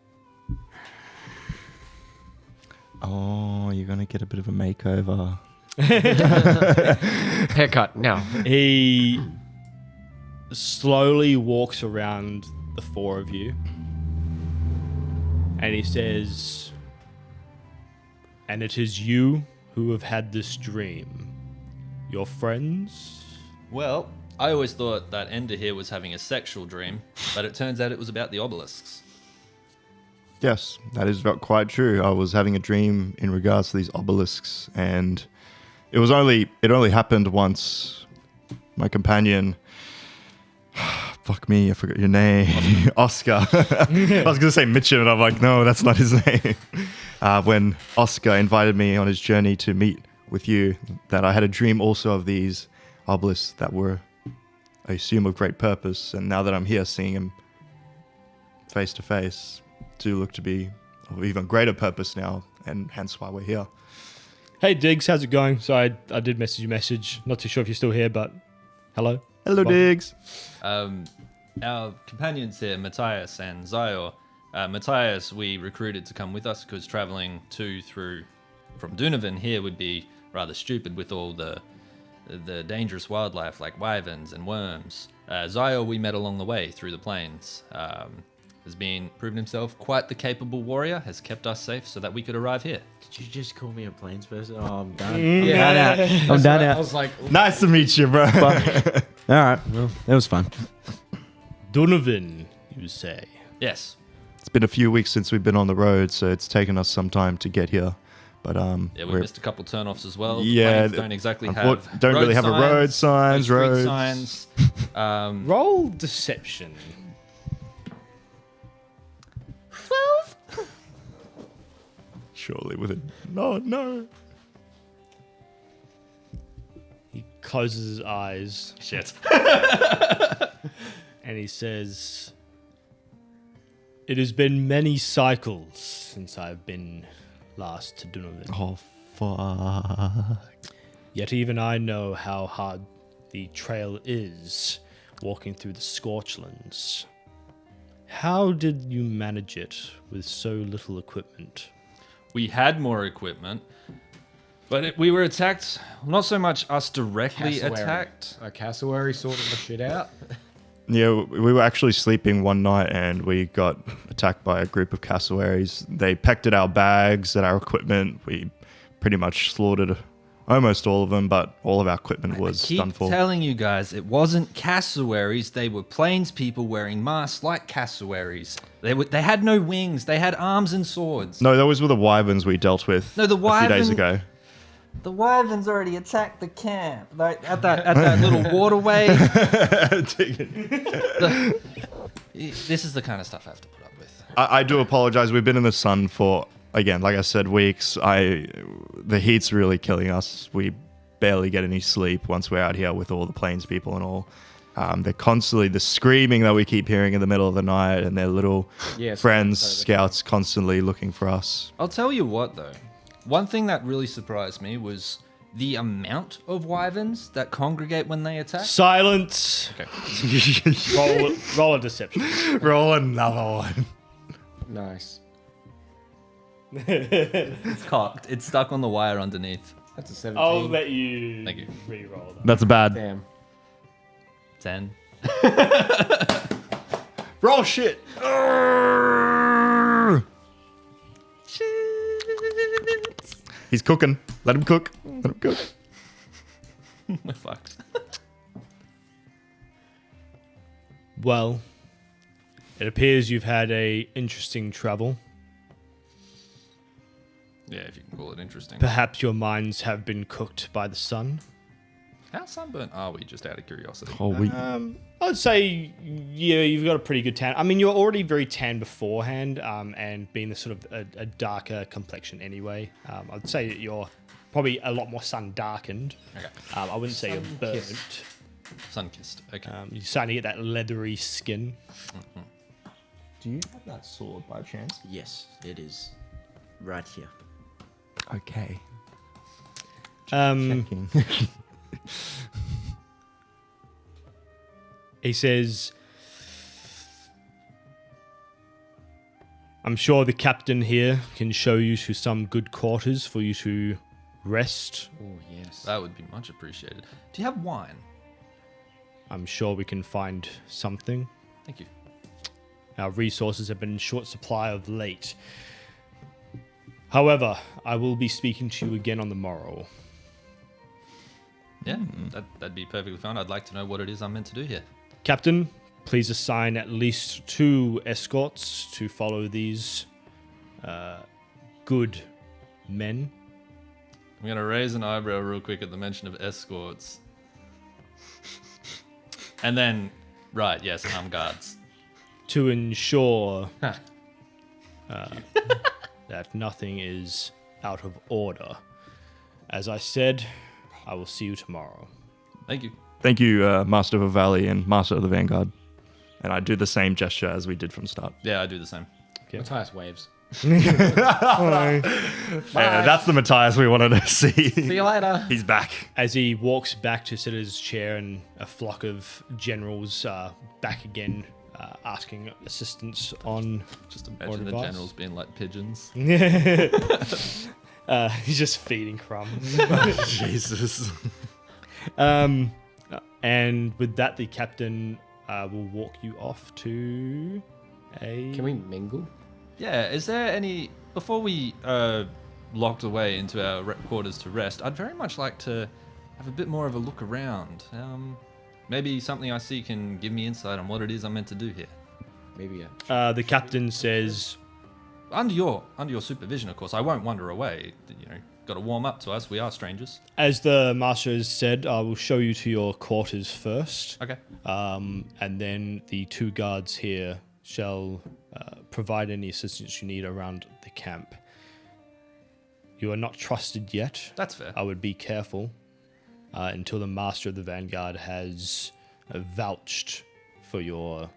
Oh, you're gonna get a bit of a makeover. Haircut now. He slowly walks around the four of you and he says, "And it is you who have had this dream. Your friends?" Well, I always thought that Ender here was having a sexual dream, but it turns out it was about the obelisks. Yes, that is quite true. I was having a dream in regards to these obelisks, and it only happened once. My companion, fuck me, I forgot your name, Oscar. I was gonna say Mitchum, and I'm like, no, that's not his name. When Oscar invited me on his journey to meet with you, that I had a dream also of these obelisks that were, I assume, of great purpose. And now that I'm here seeing him face to face, do look to be of even greater purpose now, and hence why we're here. Hey Diggs, how's it going? So I did message you message. Not too sure if you're still here, but hello. Hello, Well- Diggs. Our companions here, Matthias and Zior. Matthias, we recruited to come with us because traveling from Dunovan here would be rather stupid with all the dangerous wildlife like wyverns and worms. Zior we met along the way through the plains. Has proven himself quite the capable warrior, has kept us safe so that we could arrive here. Did you just call me a plains person? Oh, I'm done. Yeah. I'm done I out. was like, Nice to meet you, bro. All right. Well, that was fun. Donovan, you say. Yes. It's been a few weeks since we've been on the road, so it's taken us some time to get here. But Yeah, we missed a couple turn-offs as well. The Yeah, plains don't exactly have don't really have a road signs, no street roads. signs. Roll deception. 12? Surely with it. No. He closes his eyes Shit. and he says, "It has been many cycles since I've been last to Dunovan. Oh, fuck. Yet even I know how hard the trail is walking through the Scorchlands. How did you manage it with so little equipment?" We had more equipment, but we were attacked. Not so much us directly cassowary. attacked. A cassowary sorted the shit out. Yeah, we were actually sleeping one night and we got attacked by a group of cassowaries. They pecked at our bags, at our equipment. We pretty much slaughtered almost all of them, but all of our equipment was Keep done for. telling you guys, it wasn't cassowaries. They were plains people wearing masks like cassowaries. They had no wings. They had arms and swords. No, those were the wyverns we dealt with No, the a few days wyvern- ago. The wyverns already attacked the camp, like at that little waterway. This is the kind of stuff I have to put up with. I do apologize. We've been in the sun for, again, like I said, weeks. The heat's really killing us. We barely get any sleep once we're out here with all the plains people and all. They're constantly, the screaming that we keep hearing in the middle of the night, and their little Yeah, friends, so- scouts, constantly looking for us. I'll tell you what, though. One thing that really surprised me was the amount of wyverns that congregate when they attack. Silence. Okay. Roll a deception. Roll another one. Nice. It's cocked. It's stuck on the wire underneath. That's a 17. I'll let you Thank you. re-roll that. That's bad. Damn. 10. Roll shit. He's cooking. Let him cook. Let him cook. We're fucked. Well, it appears you've had a interesting travel. Yeah, if you can call it interesting. Perhaps your minds have been cooked by the sun. How sunburnt are we, just out of curiosity? Oh, we. I'd say, yeah, you've got a pretty good tan. I mean, you're already very tan beforehand, and being the sort of a darker complexion anyway. I'd say that you're probably a lot more sun darkened. Okay. I wouldn't say you're burnt. Sun-kissed. Okay. You're starting to get that leathery skin. Do you have that sword by chance? Yes, it is right here. Okay. Checking. He says, I'm sure the captain here can show you to some good quarters for you to rest. Oh, yes. That would be much appreciated. Do you have wine? I'm sure we can find something. Thank you. Our resources have been in short supply of late. However, I will be speaking to you again on the morrow. Yeah, that'd be perfectly fine. I'd like to know what it is I'm meant to do here. Captain, please assign at least 2 escorts to follow these good men. I'm going to raise an eyebrow real quick at the mention of escorts. And then, right, yes, armed guards. To ensure that nothing is out of order. As I said, I will see you tomorrow. Thank you. Thank you, Master of a Valley and Master of the Vanguard. And I do the same gesture as we did from start. Yeah, I do the same. Matthias waves. Yeah, that's the Matthias we wanted to see. See you later. He's back. As he walks back to sit at his chair, and a flock of generals back again, asking assistance on. Just imagine the advice. generals being like pigeons. He's just feeding crumbs. Jesus. And with that, the captain will walk you off to a. Can we mingle? Yeah, is there any... Before we locked away into our quarters to rest, I'd very much like to have a bit more of a look around. Maybe something I see can give me insight on what it is I'm meant to do here. Maybe The captain says, Under your supervision, of course. I won't wander away. You know, got to warm up to us. We are strangers. as the master has said, I will show you to your quarters first. Okay. And then the 2 guards here shall provide any assistance you need around the camp. You are not trusted yet. That's fair. I would be careful until the master of the Vanguard has vouched for your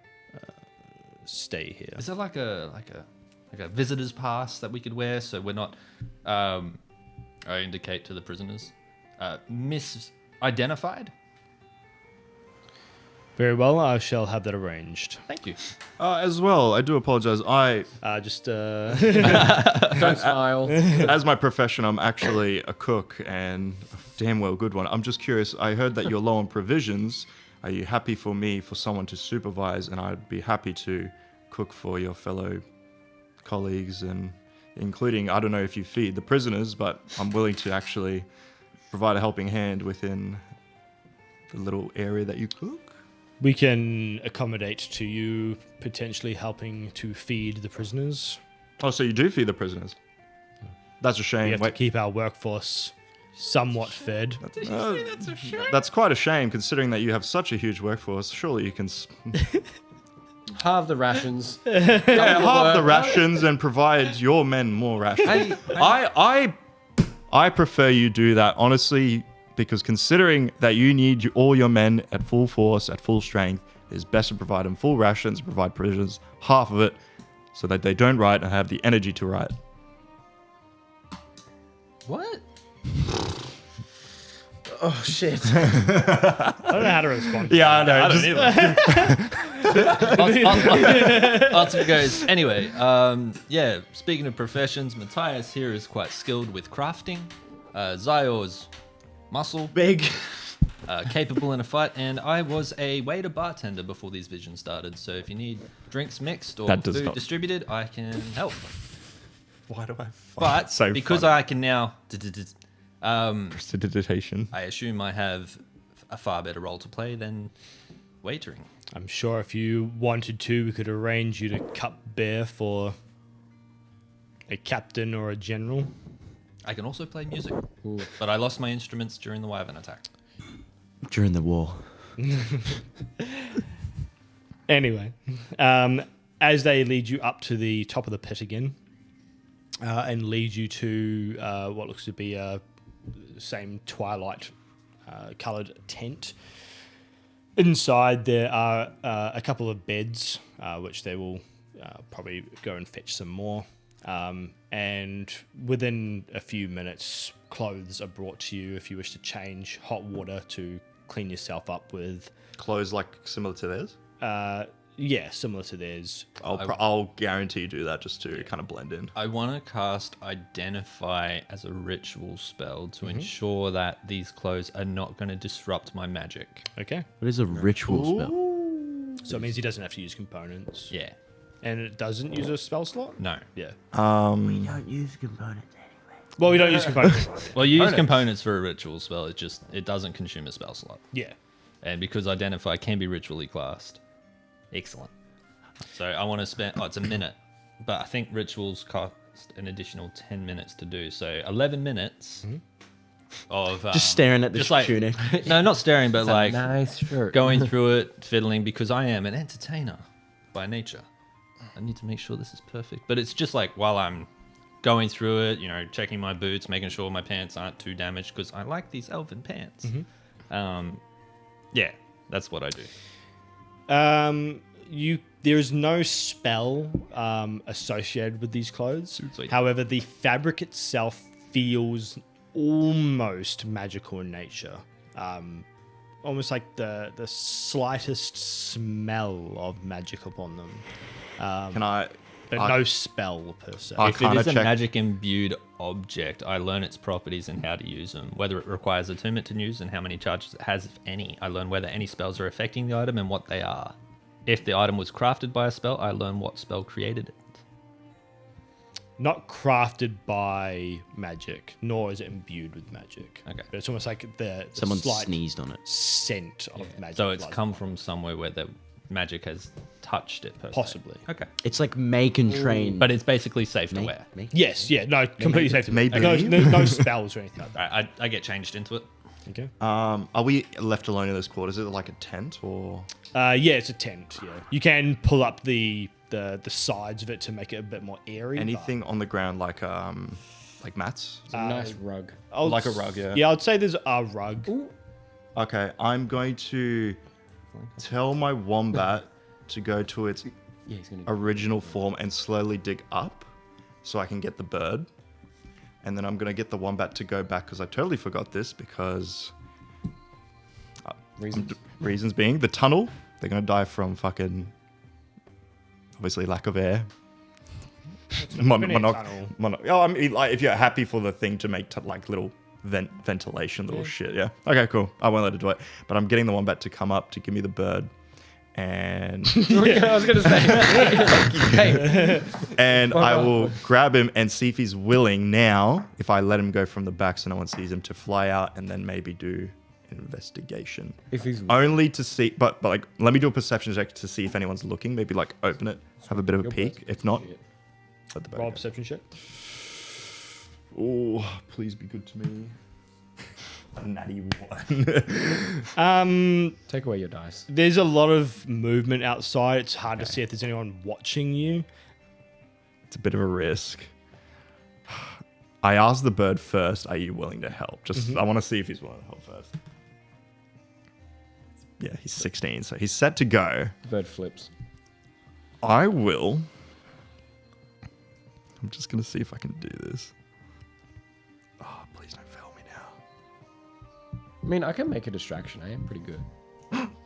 stay here. Is there like a visitor's pass that we could wear so we're not I indicate to the prisoners misidentified? Very well, I shall have that arranged. Thank you. As well, I do apologize. don't smile. As my profession, I'm actually a cook and a damn well good one. I'm just curious. I heard that you're low on provisions. Are you happy for someone to supervise? And I'd be happy to cook for your fellow colleagues, and including, I don't know if you feed the prisoners, but I'm willing to actually provide a helping hand within the little area that you cook. We can accommodate to you potentially helping to feed the prisoners. Oh, so you do feed the prisoners? That's a shame. We have to keep our workforce somewhat fed. That's quite a shame, considering that you have such a huge workforce. Surely you can Halve the rations. halve the rations and provide your men more rations. I prefer you do that, honestly, because considering that you need all your men at full force, at full strength, it's best to provide them full rations, provide provisions, half of it, so that they don't riot and have the energy to riot. What? Oh, shit. I don't know how to respond. Yeah, I know. I don't either. Answer goes. Anyway, yeah, speaking of professions, Matthias here is quite skilled with crafting. Zyor's muscle. Big. Capable in a fight, and I was a waiter bartender before these visions started, so if you need drinks mixed or That does food not- distributed, I can help. Why do I? Find But it so because funny? I can now, Prestidigitation. I assume I have a far better role to play than waitering. I'm sure if you wanted to, we could arrange you to cup bear for a captain or a general. I can also play music, but I lost my instruments during the Wyvern attack. During the war. Anyway, as they lead you up to the top of the pit again, and lead you to what looks to be a same twilight coloured tent. Inside there are a couple of beds, which they will probably go and fetch some more. And within a few minutes, clothes are brought to you if you wish to change, hot water to clean yourself up with. Clothes like similar to theirs. Yeah, similar to theirs. I'll guarantee you do that just to kind of blend in. I want to cast Identify as a ritual spell to ensure that these clothes are not going to disrupt my magic. Okay. What is a ritual spell? So it means he doesn't have to use components. Yeah. And it doesn't use a spell slot? No. Yeah. We don't use components anyway. Well, we don't use components. Well, you use components for a ritual spell. It doesn't consume a spell slot. Yeah. And because Identify can be ritually classed. Excellent. So I want to spend... Oh, it's a minute. But I think rituals cost an additional 10 minutes to do. So 11 minutes of... Just staring at the just like- tunic. No, not staring, but like nice shirt. going through it, fiddling, because I am an entertainer by nature. I need to make sure this is perfect. But it's just like while I'm going through it, you know, checking my boots, making sure my pants aren't too damaged, because I like these elven pants. Yeah, that's what I do. There is no spell associated with these clothes. Sweet. However, the fabric itself feels almost magical in nature. Almost like the slightest smell of magic upon them. Can I? But no spell per se. I If it kinda is a check- magic imbued object, I learn its properties and how to use them. Whether it requires attunement to use and how many charges it has, if any. I learn whether any spells are affecting the item and what they are. If the item was crafted by a spell, I learn what spell created it. Not crafted by magic, nor is it imbued with magic. Okay. But it's almost like the Someone slight sneezed on it. scent of magic. So it's like come from somewhere where the magic has touched it, per se. Possibly. Okay. It's like make and train. But it's basically safe to Make- wear. make- Yes, yeah, no, completely safe. Maybe. No spells or anything like that. I get changed into it. Okay. Are we left alone in this quarters? Is it like a tent or? Yeah, it's a tent. Yeah, you can pull up the sides of it to make it a bit more airy. Anything on the ground like mats? It's a nice rug. but I'll like a s- rug, yeah. Yeah, I'd say there's a rug. Okay, I'm going to tell my wombat to go to its Yeah, he's gonna. original form and slowly dig up so I can get the bird. And then I'm going to get the wombat to go back because I totally forgot this because Reasons. reasons being the tunnel, they're going to die from fucking obviously lack of air. tunnel. Oh, I mean, like if you're happy for the thing to make like little ventilation, little shit, yeah. Okay, cool. I won't let it do it. But I'm getting the wombat to come up to give me the bird. And I was gonna say. Hey, and I will grab him and see if he's willing now, if I let him go from the back so no one sees him, to fly out and then maybe do an investigation. if he's Only to see, but like, let me do a perception check to see if anyone's looking. Maybe like open it, have a bit of a peek. If not, let the bird Roll go. perception check. Oh, please be good to me. A natty one. take away your dice. There's a lot of movement outside. It's hard to see if there's anyone watching you. It's a bit of a risk. I asked the bird first, are you willing to help? Just I want to see if he's willing to help first. Yeah, he's 16, so he's set to go. The bird flips. I will. I'm just going to see if I can do this. Oh, please don't fail me now. I mean, I can make a distraction. I am pretty good.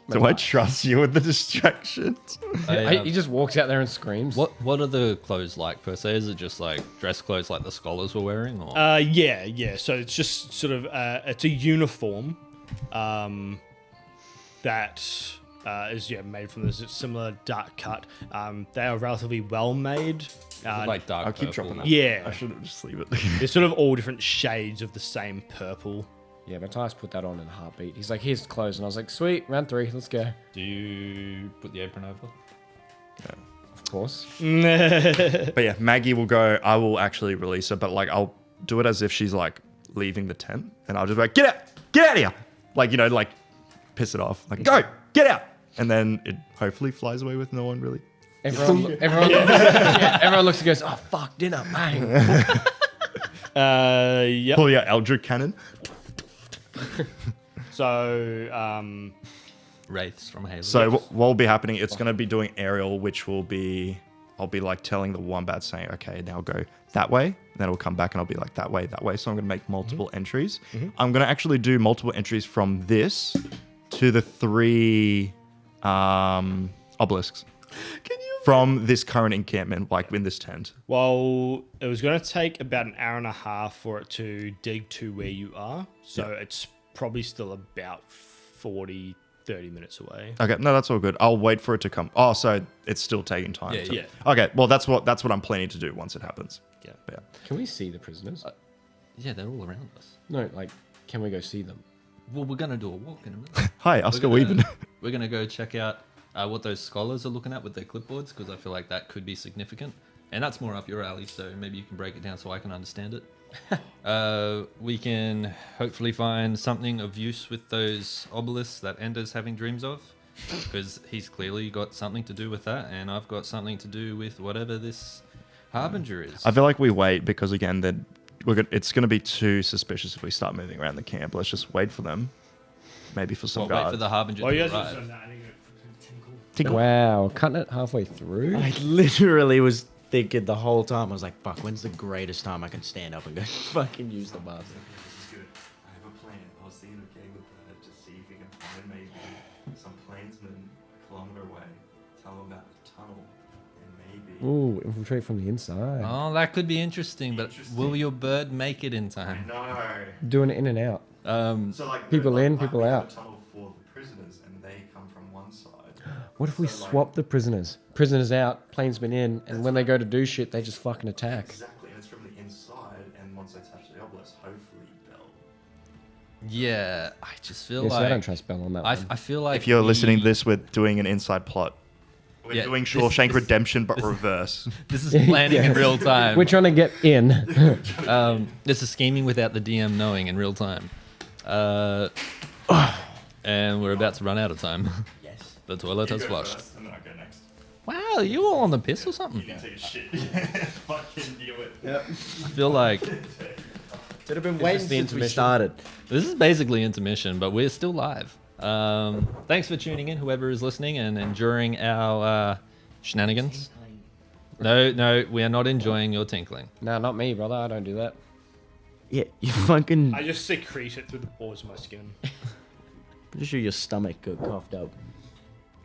Do I trust you with the distractions? He just walks out there and screams. What are the clothes like per se? Is it just like dress clothes like the scholars were wearing, or Yeah. So it's just sort of it's a uniform that is made from this similar dark cut. They are relatively well made. like dark I'll keep purple. dropping that. Yeah. I shouldn't just leave it. They're sort of all different shades of the same purple. Yeah, Matthias put that on in a heartbeat. He's like, here's the clothes. And I was like, sweet, round 3, let's go. Do you put the apron over? Of course. But yeah, Maggie will go. I will actually release her, but like I'll do it as if she's like leaving the tent, and I'll just be like, get out of here, like like piss it off, like go, get out, and then it hopefully flies away with no one really. Everyone, everyone looks and goes, oh, fuck, dinner, bang. Yep. Pull your Eldritch cannon. So, Wraiths from Halo. So what will be happening? It's going to be doing aerial, which will be I'll be like telling the wombat saying, okay, now go that way. Then it'll come back and I'll be like that way, that way. So I'm going to make multiple entries. I'm going to actually do multiple entries from this to the 3 obelisks. From this current encampment, like in this tent. well, it was going to take about an hour and a half for it to dig to where you are. So it's probably still about 40, 30 minutes away. Okay, no, that's all good. I'll wait for it to come. Oh, so it's still taking time. Yeah, yeah. Okay, well, that's what I'm planning to do once it happens. Yeah. But yeah. Can we see the prisoners? Yeah, they're all around us. No, like, can we go see them? Well, we're gonna do a walk in a minute. Hi, Oscar We're Weaven. We're gonna go check out what those scholars are looking at with their clipboards because I feel like that could be significant, and that's more up your alley. So maybe you can break it down so I can understand it. We can hopefully find something of use with those obelisks that Ender's having dreams of, because he's clearly got something to do with that, and I've got something to do with whatever this harbinger is. I feel like we wait because again, then it's going to be too suspicious if we start moving around the camp. Let's just wait for them. Maybe for some Wait guards. for the harbinger Well, you to guys arrive. have done that. I think it Wow, cutting it halfway through? I literally was thinking the whole time. I was like, fuck, when's the greatest time I can stand up and go fucking use the bathroom? This is good. I have a plan. I was thinking of getting with that to see if we can find maybe some plainsmen a kilometer away. Tell them about the tunnel, and maybe. Ooh, infiltrate from the inside. Oh, that could be interesting, but will your bird make it in I time? know. Doing it in and out. So like People in, like people we have out. a tunnel for the prisoners, and they come from one side. What if we So, like- swap the prisoners? Prisoners out, plainsmen in, and when they go to do shit, they just fucking attack. Exactly, and it's from the inside, and once they touch the obelisk, hopefully they'll. Yeah, I just feel Yeah, like so I don't trust Bell on that one. I feel like If you're listening to we- this, we're doing an inside plot. We're Yeah, doing this- Shawshank this- Redemption, but reverse. this is planning in real time. We're trying to get in. This is scheming without the DM knowing in real time. And we're about to run out of time. Yes. The toilet has flushed. and then I go next. Wow, you all on the piss or something? You take a shit. Fucking do it. I feel like Should have been It's waiting just the since we intermission. started. this is basically intermission, but we're still live. Thanks for tuning in, whoever is listening and enduring our shenanigans. No, we are not enjoying your tinkling. Nah, not me, brother. I don't do that. Yeah, you fucking. I just secrete it through the pores of my skin. Pretty sure your stomach got coughed up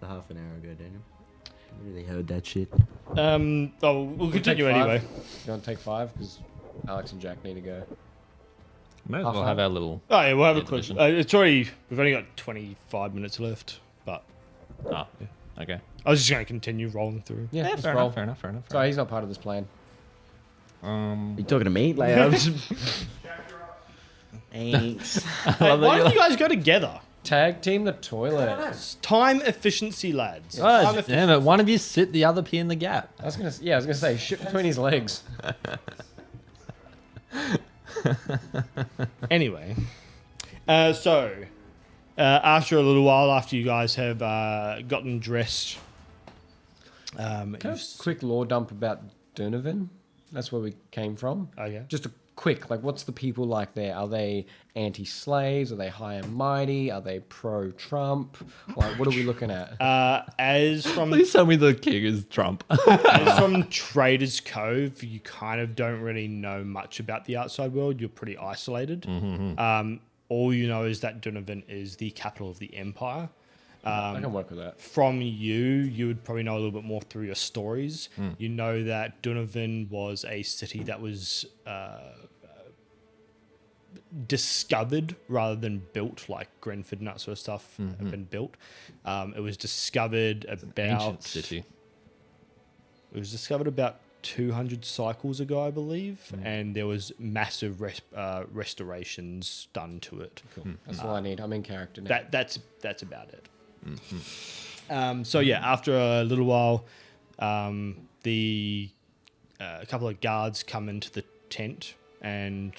a half an hour ago, Daniel. I really heard that shit. We'll continue take anyway. 5. You want to take 5? Because Alex and Jack need to go. May as Half well hour. have our little. Oh yeah, we'll have a quick. Intermission. We've only got 25 minutes left, but Oh, okay. I was just going to continue rolling through. Yeah, let's fair roll. enough, fair enough, fair enough. Sorry, he's not part of this plan. You talking to me? Like, I was... Thanks. Hey, why don't you guys go together? Tag team the toilet. It's time efficiency, lads. Oh, Time efficiency. damn it. One of you sit, the other pee in the gap. I was gonna say shit between his legs. Anyway, so after a little while, after you guys have gotten dressed, Can I have a quick lore dump about Durnovan? That's where we came from. oh yeah, Just a quick, like, what's the people like there? Are they anti-slaves? Are they high and mighty? Are they pro-Trump? Like, what are we looking at? as from Please tell me the king is Trump. as from Traders Cove, you kind of don't really know much about the outside world. You're pretty isolated. All you know is that Donovan is the capital of the empire. I can work with that. From you would probably know a little bit more through your stories. You know that Donovan was a city that was discovered rather than built, like Grenford and that sort of stuff have been built. It was discovered Ancient about city. It was discovered about 200 cycles ago, I believe, and there was massive restorations done to it. Cool. That's all I need. I'm in character now. That's about it. So yeah, after a little while, a couple of guards come into the tent and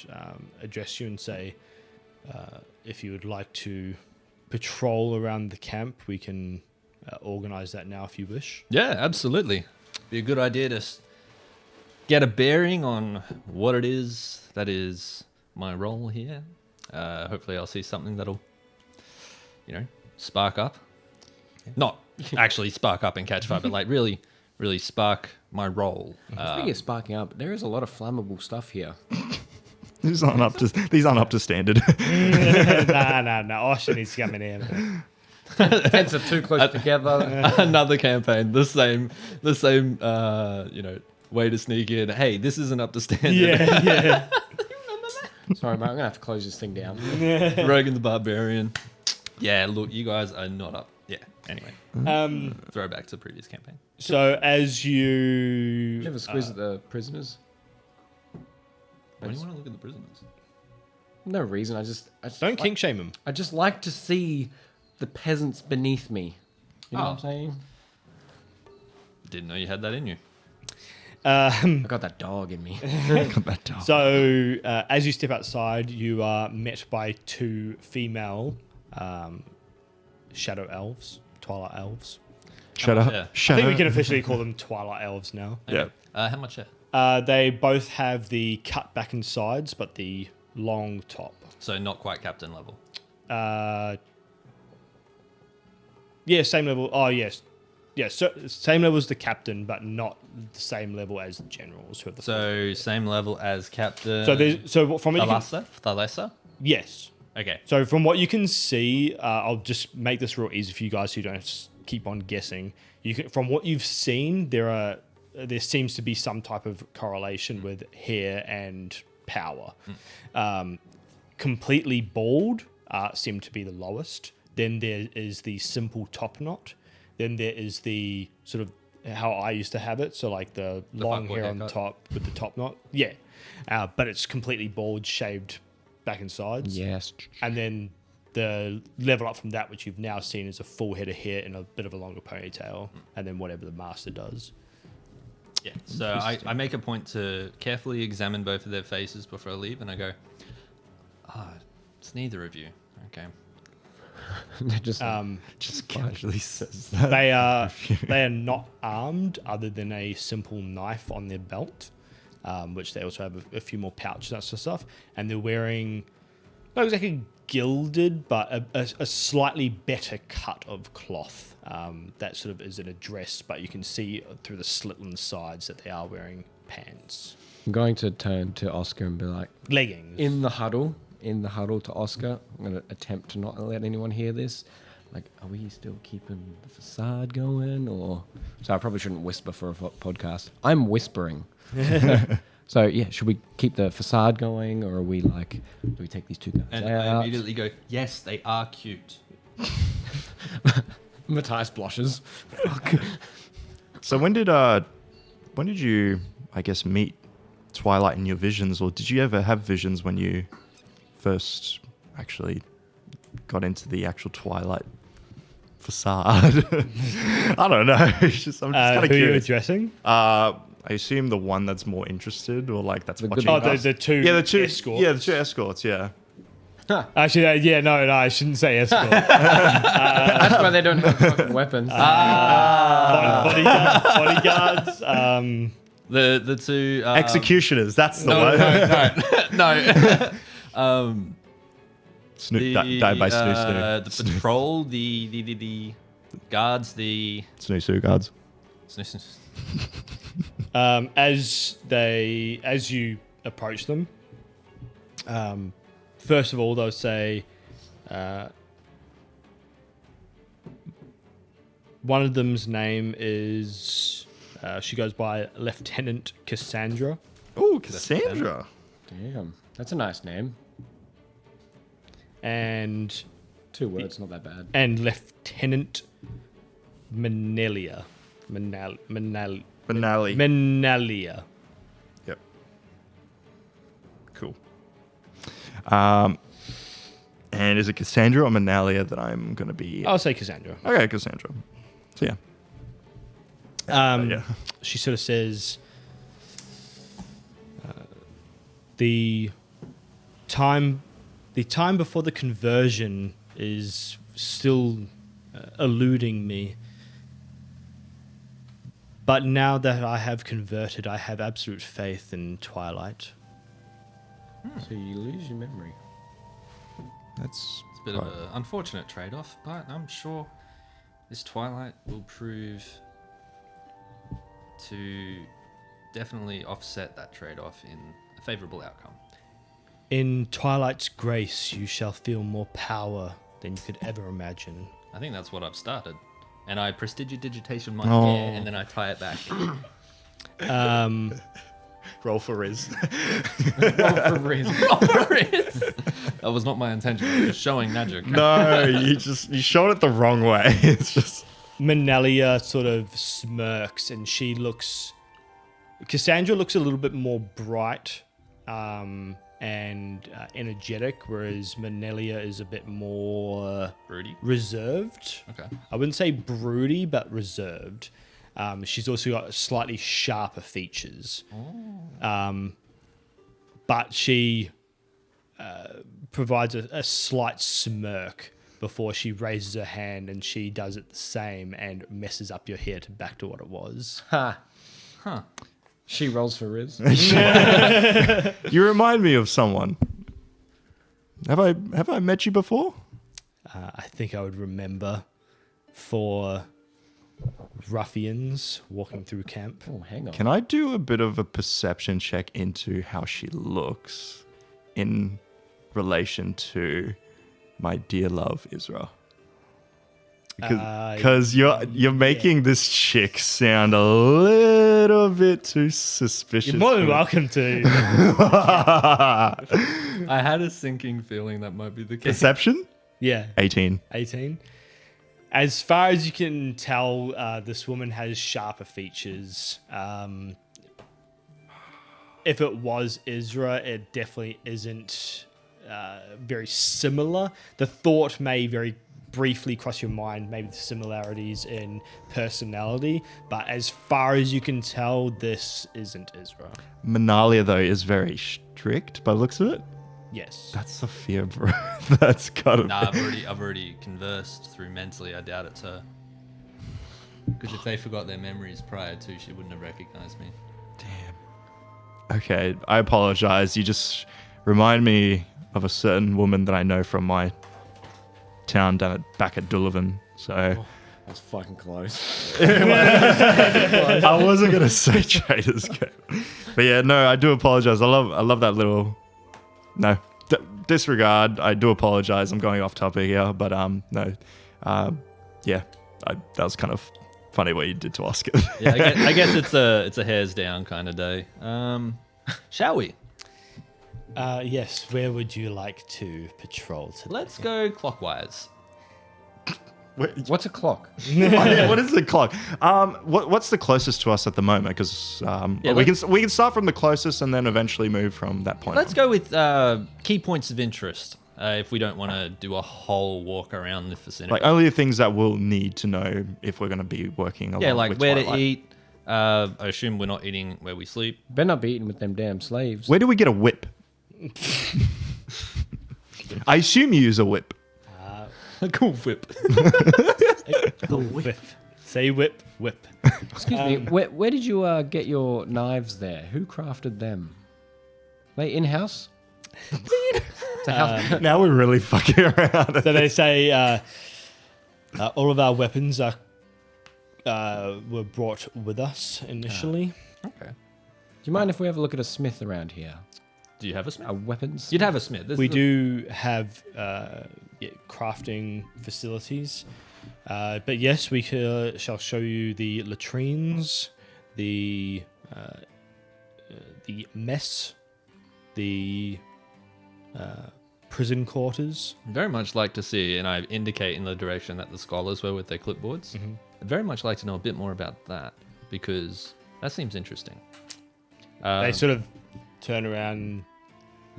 address you and say, if you would like to patrol around the camp, we can organize that now if you wish. Yeah, absolutely. Be a good idea to get a bearing on what it is that is my role here. Hopefully I'll see something that'll, spark up. Not actually spark up and catch fire, but like really, really spark my role. Speaking of sparking up, there is a lot of flammable stuff here. These aren't up to standard. Nah. Ocean is coming in. Tents are too close together. Another campaign, the same, way to sneak in. Hey, this isn't up to standard. Yeah. Sorry, mate. I'm gonna have to close this thing down. Rogan the Barbarian. Yeah, look, you guys are not up. Yeah. Anyway, throwback to the previous campaign. So as Do you you have a squeeze at the prisoners? Why do you want to look at the prisoners? No reason. I just don't kink shame him. I just like to see the peasants beneath me. You know what I'm saying? Didn't know you had that in you. I got that dog in me. So as you step outside, you are met by two female shadow elves, twilight elves. Shut Yeah. up. I Shut think we up. can officially call them twilight elves now. Yeah. How much? They both have the cut back and sides, but the long top. So not quite captain level. Yeah, same level. Oh, yes. Yeah, so same level as the captain, but not the same level as the generals. Who have the So same level as captain. so from what you can, Thalassa? yes. Okay. So from what you can see, I'll just make this real easy for you guys who don't have to keep on guessing. From what you've seen, there seems to be some type of correlation with hair and power. Completely bald seem to be the lowest. Then there is the simple top knot. Then there is the sort of how I used to have it. So like the long fuckboy hair on haircut. top with the top knot. Yeah. But it's completely bald, shaved back and sides. Yes. And then the level up from that, which you've now seen, is a full head of hair and a bit of a longer ponytail. And then whatever the master does. Yeah. So I make a point to carefully examine both of their faces before I leave, and I go, it's neither of you. Okay. just Just casually says that. They are not armed other than a simple knife on their belt, which they also have a few more pouches and that sort of stuff. And they're wearing not exactly gilded, but a slightly better cut of cloth that sort of is in a dress, but you can see through the slit on the sides that they are wearing pants. I'm going to turn to Oscar and be like, Leggings. in the huddle to Oscar. I'm going to attempt to not let anyone hear this. Like, are we still keeping the facade going? Or so I probably shouldn't whisper for a podcast. I'm whispering. So yeah, should we keep the facade going, or are we like, do we take these two guys And out? I immediately go, yes, they are cute. Matthias blushes. So when did you, I guess, meet Twilight in your visions, or did you ever have visions when you first actually got into the actual Twilight facade? I don't know. I'm just kind of who are you curious. addressing? I assume the one that's more interested, or like that's The watching. good- Oh, the two yeah, the two escorts. Yeah, the two escorts. Yeah. Actually, no, I shouldn't say escort. That's why they don't have fucking weapons. Bodyguards. The two Executioners. That's the No, one. no. Died by Snoo The patrol, the guards, the Snoo guards. As you approach them, first of all, they'll say, one of them's name is, she goes by Lieutenant Cassandra. Oh, Cassandra. Damn, that's a nice name. and 2 words, not that bad. Lieutenant Menalia. Finale. Menalia. Yep. Cool. And is it Cassandra or Menalia that I'm going to be... I'll say Cassandra. Okay, Cassandra. So, yeah. Yeah. She sort of says, the time before the conversion is still eluding me. But now that I have converted, I have absolute faith in Twilight. So you lose your memory. That's... It's a bit of an unfortunate trade-off, but I'm sure this Twilight will prove to definitely offset that trade-off in a favourable outcome. In Twilight's grace, you shall feel more power than you could ever imagine. I think that's what I've started. And I prestidigitation my Oh. hair, and then I tie it back. Roll for Riz. That was not my intention. I was just showing magic. No, you showed it the wrong way. It's just... Menalia sort of smirks and she looks... Cassandra looks a little bit more bright and energetic, whereas Menalia is a bit more... Broody. reserved. Okay. I wouldn't say broody, but reserved. She's also got slightly sharper features. But she provides a slight smirk before she raises her hand, and she does it the same and messes up your hair back to what it was. Ha. She rolls for Riz. You remind me of someone. Have I met you before? I think I would remember for ruffians walking through camp. Oh, hang on. Can I do a bit of a perception check into how she looks in relation to my dear love, Isra? Because you're making this chick sound a little bit too suspicious. You're more than welcome to. I had a sinking feeling that might be the case. Perception? Yeah. 18. 18. As far as you can tell, this woman has sharper features. If it was Isra, it definitely isn't very similar. The thought may very briefly cross your mind, maybe the similarities in personality, but as far as you can tell, this isn't Isra. Menalia, though, is very strict by the looks of it. Yes. That's Sophia, bro. That's gotta Nah, be. I've already conversed through mentally. I doubt it's her. Because if they forgot their memories prior to, she wouldn't have recognized me. Okay, I apologize. You just remind me of a certain woman that I know from my town back at Dulavan. So That's fucking close. I wasn't gonna say Trader's Gate, but yeah, no, I do apologize. I love that little. No, disregard. I do apologize. I'm going off topic here, but no, yeah, that was kind of funny what you did to Oscar. Yeah, I guess it's a hairs down kind of day. Shall we? Yes, where would you like to patrol today? Let's go clockwise. What's a clock? What is the clock? What's the closest to us at the moment? Because we can start from the closest and then eventually move from that point. Let's go with key points of interest. If we don't want to do a whole walk around the vicinity. Like only the things that we'll need to know if we're going to be working along. Yeah, like with where Twilight. to eat. I assume we're not eating where we sleep. Better not be eating with them damn slaves. Where do we get a whip? I assume you use a whip. Cool whip. Whip. Say whip, whip. Excuse me, where did you get your knives there? Who crafted them? They in-house? Now we're really fucking around. So they say all of our weapons were brought with us initially. Okay. Do you mind if we have a look at a smith around here? Do you have a smith? A weapons? You'd have a smith. This We is the- do have crafting facilities, but yes, we shall show you the latrines, the mess, the prison quarters. Very much like to see, and I indicate in the direction that the scholars were with their clipboards. I'd very much like to know a bit more about that because that seems interesting. They sort of turn around.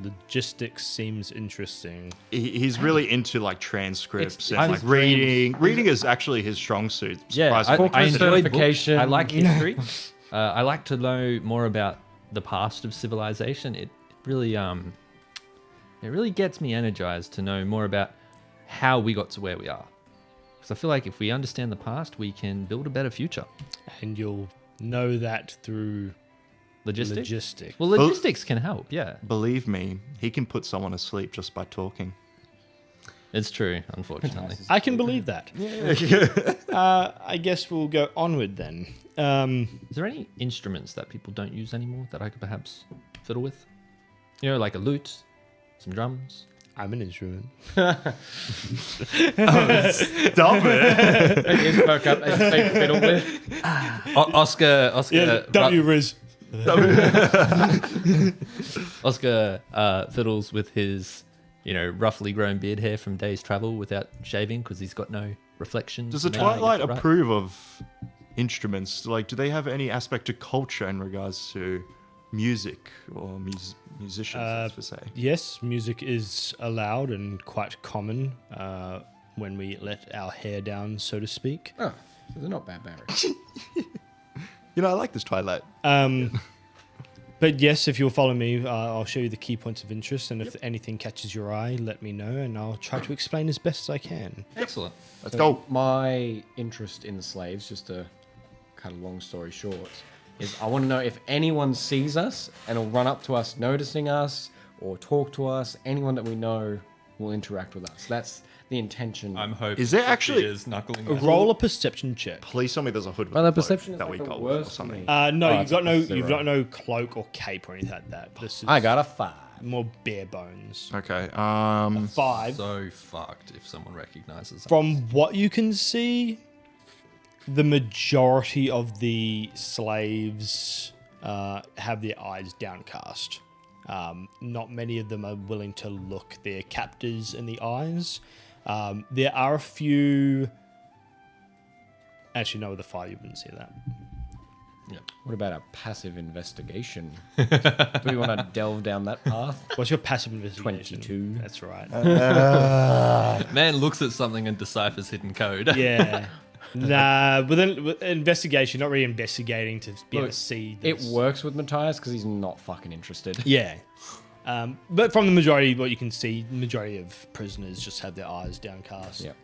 Logistics seems interesting. He's really into like transcripts and I'm like reading. Reading is actually his strong suit. Yeah, surprisingly. I enjoy books. certification. I like history. I like to know more about the past of civilization. It really gets me energized to know more about how we got to where we are. Because I feel like if we understand the past, we can build a better future. And you'll know that through logistics. Well, logistics can help, yeah. Believe me, he can put someone to sleep just by talking. It's true, unfortunately. I can believe that. I guess we'll go onward then. Is there any instruments that people don't use anymore that I could perhaps fiddle with? You know, like a lute, some drums. I'm an instrument. Stop it! It is spoke up and say fiddle with. Oscar. W Riz. Oscar fiddles with his, roughly grown beard hair from days travel without shaving because he's got no reflections. Does the to make it Twilight right. approve of instruments? Like, do they have any aspect to culture in regards to music or musicians, as per se? Yes, music is allowed and quite common when we let our hair down, so to speak. Oh, so they're not barbaric. I like this Twilight. But yes, if you'll follow me, I'll show you the key points of interest, and if anything catches your eye, let me know, and I'll try to explain as best as I can. Excellent. Let's go. My interest in the slaves, just to cut a long story short, is I want to know if anyone sees us and will run up to us, noticing us, or talk to us. Anyone that we know will interact with us. That's the intention. I'm hoping. Is there actually- is knuckling? Roll a perception check. Please tell me there's a hood with Well, a the cloak perception is that like we the got or worst for something. me. No, Oh, you've got it's you've zero. got no cloak or cape or anything like that. This is I got a 5. more bare bones. Okay. 5. So fucked if someone recognizes us. From what you can see, the majority of the slaves have their eyes downcast. Not many of them are willing to look their captors in the eyes. There are a few. Actually, no, with the 5, you wouldn't see that. What about a passive investigation? Do we want to delve down that path? What's your passive investigation? 22. That's right. Man looks at something and deciphers hidden code. Yeah. Nah, with investigation, not really investigating to be able to see. It this. works with Matthias because he's not fucking interested. Yeah. But from the majority, what you can see, the majority of prisoners just have their eyes downcast. Yep.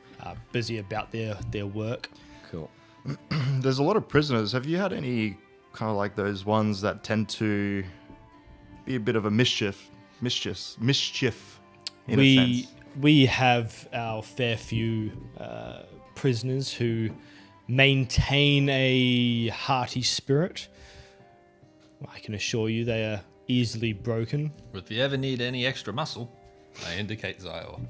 Busy about their work. Cool. There's a lot of prisoners. Have you had any kind of like those ones that tend to be a bit of a mischief in a sense? We have our fair few prisoners who maintain a hearty spirit. I can assure you they are easily broken. If you ever need any extra muscle, I indicate Zyle.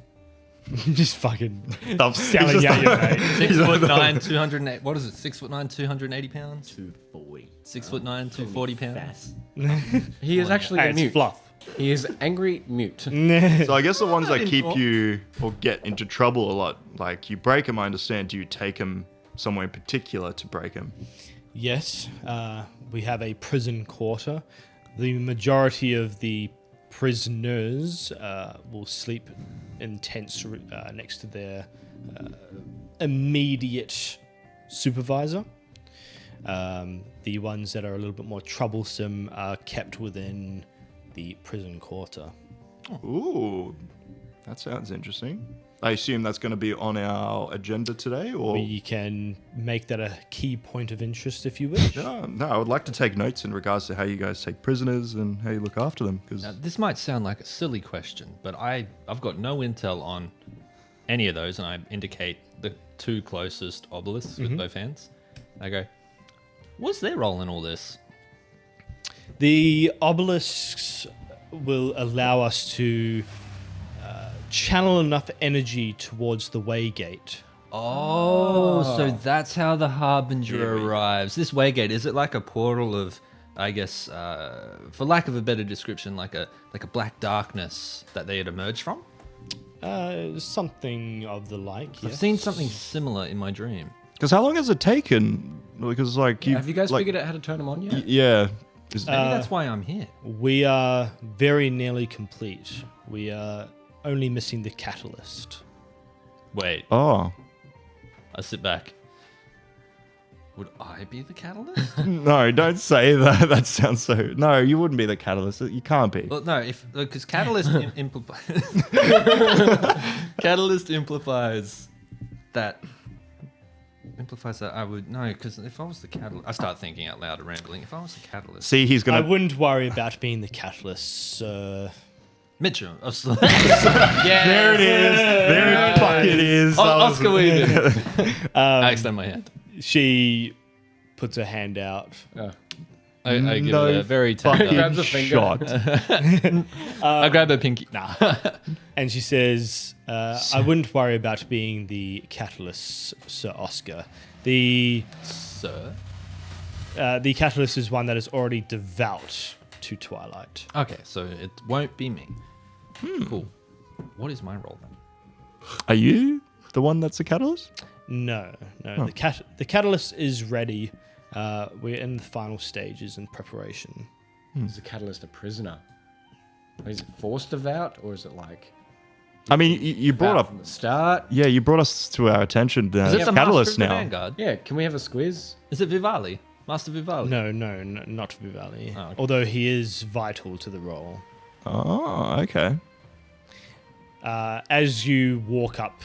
Just fucking Thump. selling out your mate. 6'9", 208. What is it? 6'9", 280 pounds. 240. 6'9", 240 pounds. He is actually Hey, a it's mute. fluff. He is angry mute. So I guess the ones that keep you or get into trouble a lot, like you break them, I understand. Do you take them somewhere in particular to break them? Yes, we have a prison quarter. The majority of the prisoners will sleep in tents next to their immediate supervisor. The ones that are a little bit more troublesome are kept within the prison quarter. Ooh, that sounds interesting. I assume that's going to be on our agenda today, or We can make that a key point of interest if you wish. no, I would like to take notes in regards to how you guys take prisoners and how you look after them. Because Now, this might sound like a silly question, but I've got no intel on any of those, and I indicate the 2 closest obelisks with both hands. I go, what's their role in all this? The obelisks will allow us to channel enough energy towards the waygate. Oh, so that's how the Harbinger arrives. This waygate, is it like a portal of, I guess, for lack of a better description, like a black darkness that they had emerged from? Something of the like. I've Yes. seen something similar in my dream. Because how long has it taken? Because like Have you guys like, figured out how to turn them on yet? Yeah. Maybe that's why I'm here. We are very nearly complete. We are only missing the catalyst. Wait, Oh I sit back. Would I be the catalyst? no! Don't say that. That sounds so. No, you wouldn't be the catalyst. You can't be. Well, no, because catalyst catalyst implies that I would no. Because if I was the catalyst, I start thinking out loud and rambling. If I was the catalyst, See, he's I gonna. wouldn't worry about being the catalyst, sir. Mitchell, There it is. There it fucking is. Oscar Weaving. I extend my hand. She puts her hand out. I give No it a very fucking tender. grabs a finger. shot. I grab her pinky. Nah. And she says, I wouldn't worry about being the catalyst, Sir Oscar. The Sir. catalyst is one that is already devout to Twilight. Okay, so it won't be me. Cool. What is my role then? Are you the one that's the catalyst? No. The catalyst is ready. We're in the final stages in preparation. Is the catalyst a prisoner? Is it forced devout, or is it like I mean, you brought devout up. from the start? Yeah, you brought us to our attention. Is it the catalyst Master of the now. Vanguard? Yeah. Can we have a squiz? Is it Vivali? Master Vivali? No, not Vivali. Oh, okay. Although he is vital to the role. Oh, okay. As you walk up,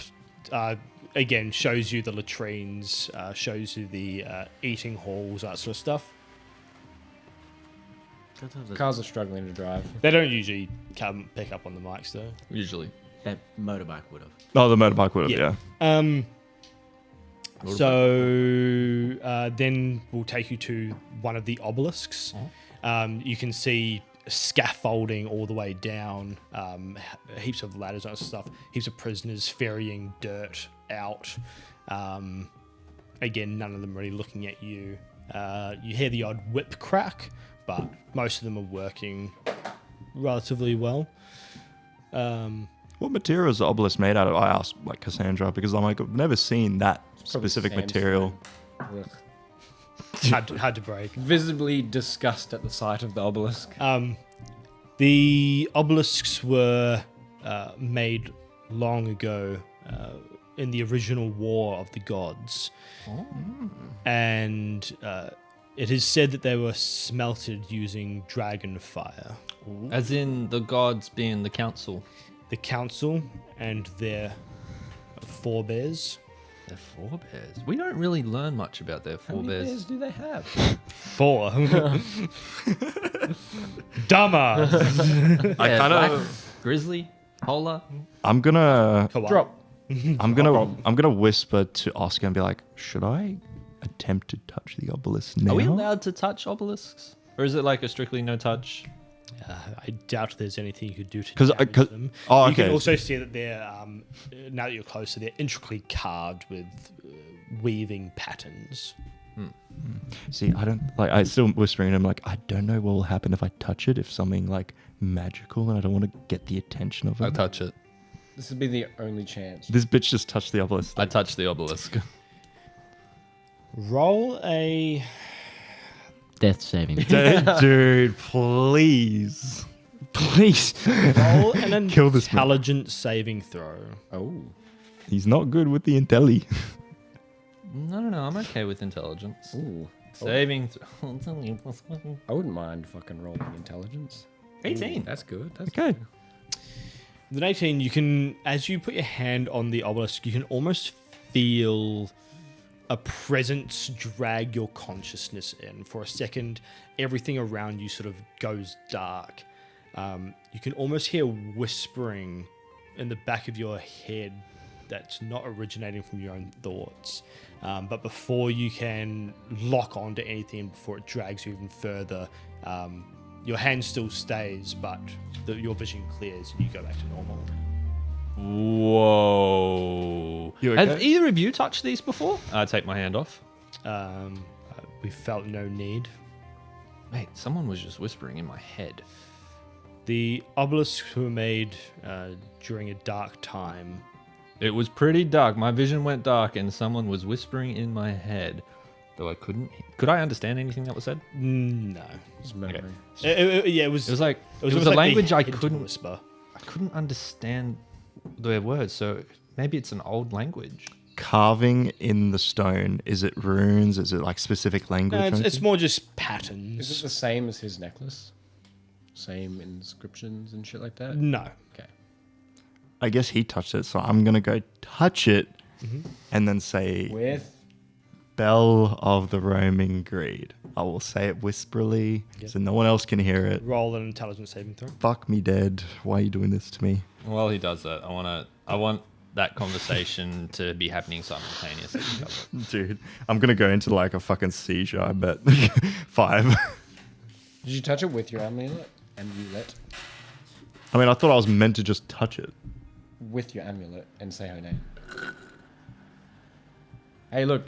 again, shows you the latrines, shows you the eating halls, that sort of stuff. Cars are struggling to drive. They don't usually come pick up on the mics, though. Usually. That motorbike would have. Oh, the motorbike would have, yeah. So then we'll take you to one of the obelisks. You can see scaffolding all the way down, heaps of ladders and stuff, heaps of prisoners ferrying dirt out. Again, none of them really looking at you. You hear the odd whip crack, but most of them are working relatively well. What material is the obelisk made out of? I asked like Cassandra because I'm like, I've never seen that Probably specific sandstone. material. Ugh. Hard to break. Visibly disgust at the sight of the obelisk. The obelisks were made long ago in the original War of the Gods. And it is said that they were smelted using dragon fire. As in the gods being the council. The council and their forebears. Their forebears. We don't really learn much about their How many bears forebears. do they have? 4. Dumber. I Yeah, kind black, of. grizzly, polar. I'm gonna. Drop. I'm gonna whisper to Oscar and be like, should I attempt to touch the obelisk now? Are we allowed to touch obelisks? Or is it like a strictly no touch? I doubt there's anything you could do to 'Cause- damage 'cause- them. oh, You can okay. also see that they're, now that you're closer, they're intricately carved with weaving patterns. See, I don't like. I still whispering. I'm like, I don't know what will happen if I touch it. If something like magical, and I don't want to get the attention of it. I touch it. This would be the only chance. This bitch just touched the obelisk. I touch the obelisk. Roll a... Death saving. Dude, please. Please. Roll an Kill this man. intelligence saving throw. Oh. He's not good with the intelli. No, I'm okay with intelligence. Ooh. Saving. I wouldn't mind fucking rolling intelligence. 18. That's good. That's Okay. good. With an 18, you can, as you put your hand on the obelisk, you can almost feel a presence drag your consciousness in. For a second, everything around you sort of goes dark. You can almost hear whispering in the back of your head that's not originating from your own thoughts. But before you can lock onto anything, before it drags you even further, your hand still stays, but your vision clears and you go back to normal. Whoa. You Have okay? either of you touched these before? I take my hand off. We felt no need. Mate, someone was just whispering in my head. The obelisks were made during a dark time. It was pretty dark. My vision went dark, and someone was whispering in my head, though I couldn't. Could I understand anything that was said? No. It's memory. It was. It was like it was almost a like language they I had to couldn't. whisper. I couldn't understand their words, so maybe it's an old language. Carving in the stone, is it runes? Is it like specific language? No, or it's anything? more just Is it patterns. the same as his necklace? Same inscriptions and shit like that? No. Okay. I guess he touched it, so I'm gonna go touch it and then say With? Bell of the Roaming Greed. I will say it whisperly so no one else can hear it. Roll an intelligence saving throw. Fuck me dead. Why are you doing this to me? While he does that, I want that conversation to be happening simultaneously. Dude, I'm gonna go into like a fucking seizure, I bet. 5. Did you touch it with your amulet? Amulet? I mean, I thought I was meant to just touch it. With your amulet and say her name. Hey, look,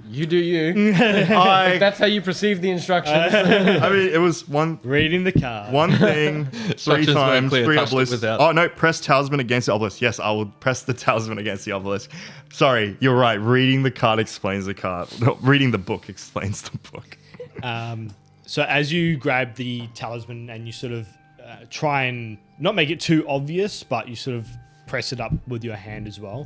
you do you. If that's how you perceive the instructions. I mean, it was one Reading the card. thing, 3 as times, Clear 3 touched it obelisks. without- Oh no, press talisman against the obelisk. Yes, I will press the talisman against the obelisk. Sorry, you're right. Reading the card explains the card. No, reading the book explains the book. So as you grab the talisman and you sort of try and not make it too obvious, but you sort of press it up with your hand as well.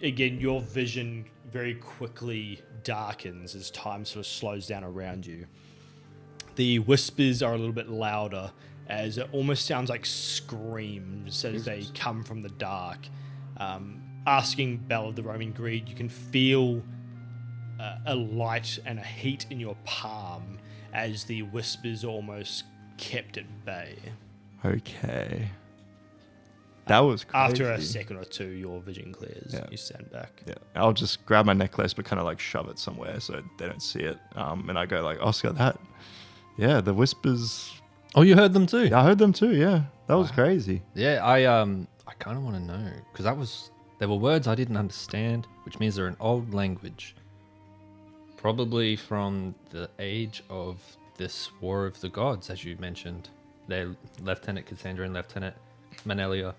Again, your vision very quickly darkens as time sort of slows down around you. The whispers are a little bit louder as it almost sounds like screams as they come from the dark. Asking Bell of the Roaming Greed, you can feel a light and a heat in your palm as the whispers are almost kept at bay. Okay. That was crazy. After a second or two, your vision clears. Yeah. You stand back. Yeah, I'll just grab my necklace, but kind of like shove it somewhere so they don't see it. And I go like, Oscar, the whispers. Oh, you heard them too? Yeah, I heard them too. Yeah, that was crazy. Yeah, I kind of want to know because there were words I didn't understand, which means they're an old language, probably from the age of this War of the Gods, as you mentioned. They're Lieutenant Cassandra and Lieutenant Manelia.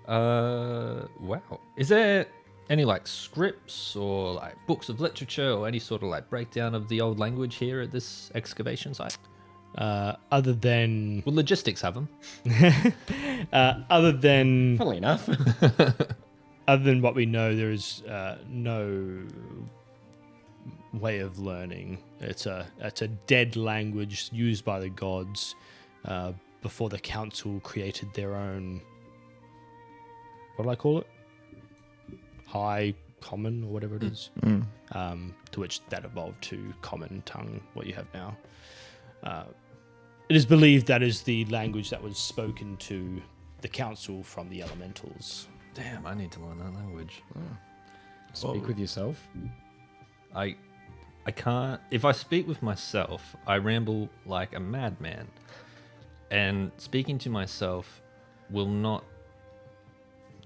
Wow. Is there any like scripts or like books of literature or any sort of like breakdown of the old language here at this excavation site? Other than Will logistics have them? other than Funnily enough. other than what we know, there is no way of learning. It's a dead language used by the gods before the council created their own. What do I call it? High Common or whatever it is. To which that evolved to Common Tongue, what you have now. It is believed that is the language that was spoken to the council from the elementals. Damn, I need to learn that language. Speak with yourself. I can't. If I speak with myself, I ramble like a madman. And speaking to myself will not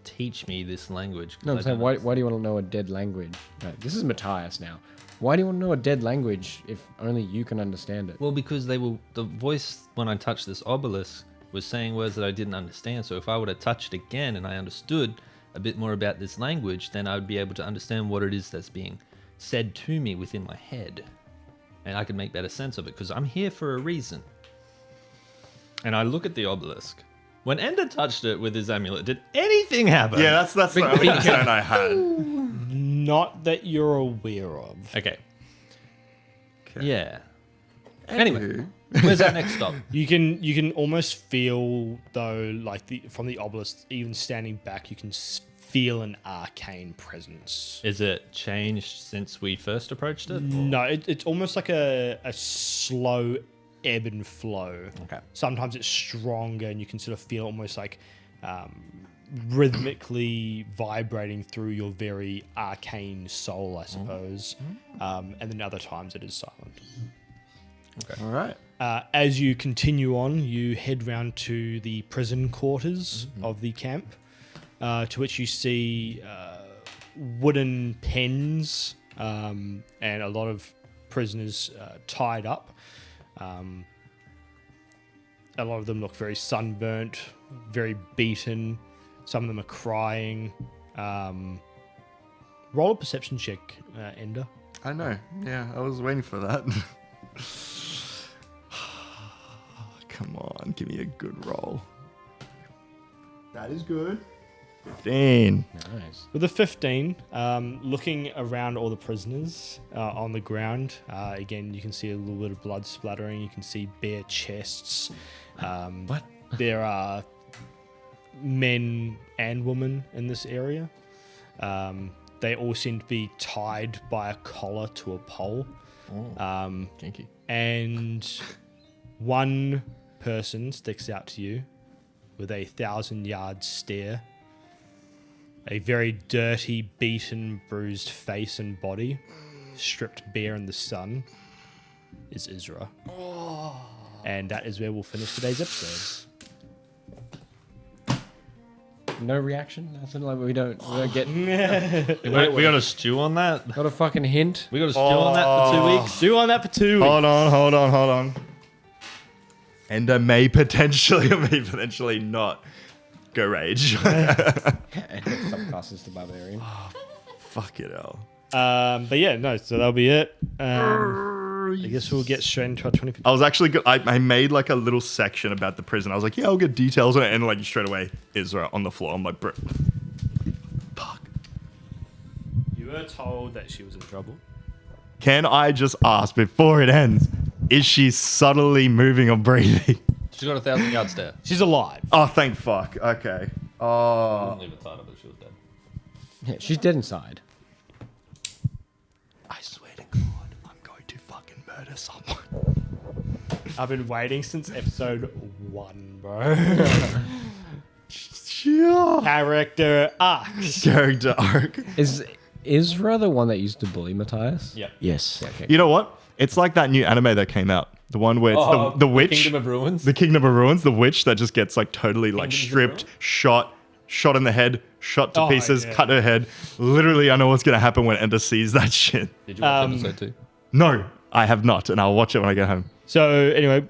teach me this language. No, I'm saying, why do you want to know a dead language? Right, this is Matthias now. Why do you want to know a dead language if only you can understand it? Well, because the voice when I touched this obelisk was saying words that I didn't understand. So if I were to touch it again and I understood a bit more about this language, then I would be able to understand what it is that's being said to me within my head. And I could make better sense of it because I'm here for a reason. And I look at the obelisk. When Ender touched it with his amulet, did anything happen? Yeah, that's the only concern I had. Not that you're aware of. Okay. Yeah. Anyway, where's our next stop? You can almost feel though, like from the obelisk, even standing back, you can feel an arcane presence. Is it changed since we first approached it? or- No, it's almost like a slow ebb and flow. Okay. Sometimes it's stronger, and you can sort of feel almost like rhythmically vibrating through your very arcane soul, I suppose. And then other times it is silent. All right. As you continue on, you head round to the prison quarters of the camp, to which you see wooden pens and a lot of prisoners tied up. a lot of them look very sunburnt, very beaten. Some of them are crying. Roll a perception check, Ender. I know. Yeah, I was waiting for that. Come on, give me a good roll. That is good. 15. Nice. With a 15, looking around all the prisoners on the ground, again, you can see a little bit of blood splattering. You can see bare chests. What? There are men and women in this area. They all seem to be tied by a collar to a pole. Kinky. And one person sticks out to you with a 1,000-yard stare. A very dirty, beaten, bruised face and body, stripped bare in the sun, is Isra. And that is where we'll finish today's episode. No reaction? Nothing like we don't get. We got a stew on that. Got a fucking hint? We got a stew on that for 2 weeks. Do on that for 2 weeks. Hold on. Ender may potentially or may potentially not go rage. Subclasses to barbarian. Fuck it, hell. But yeah, no, so that'll be it. I guess we'll get straight into our 20. I was actually good. I made like a little section about the prison. I was like, yeah, I'll get details on it. And like straight away, Isra on the floor. I'm like, bro. Fuck. You were told that she was in trouble. Can I just ask before it ends, is she subtly moving or breathing? She's got a 1,000-yard stare. She's alive. Oh, thank fuck. Okay. I Oh. wouldn't leave it title, but she was dead. Yeah, she's dead inside. I swear to God, I'm going to fucking murder someone. I've been waiting since episode 1, bro. Yeah. Character arcs. Character arc. Is Isra the one that used to bully Matthias? Yeah. Yes. Yeah, okay. You know what? It's like that new anime that came out. The one where it's the witch. Kingdom of Ruins. The Kingdom of Ruins, the witch that just gets like totally like Kingdoms of stripped, shot in the head, shot to Oh, pieces, yeah. cut her head. Literally, I know what's gonna happen when Ender sees that shit. Did you watch episode 2? No, I have not, and I'll watch it when I get home. So anyway,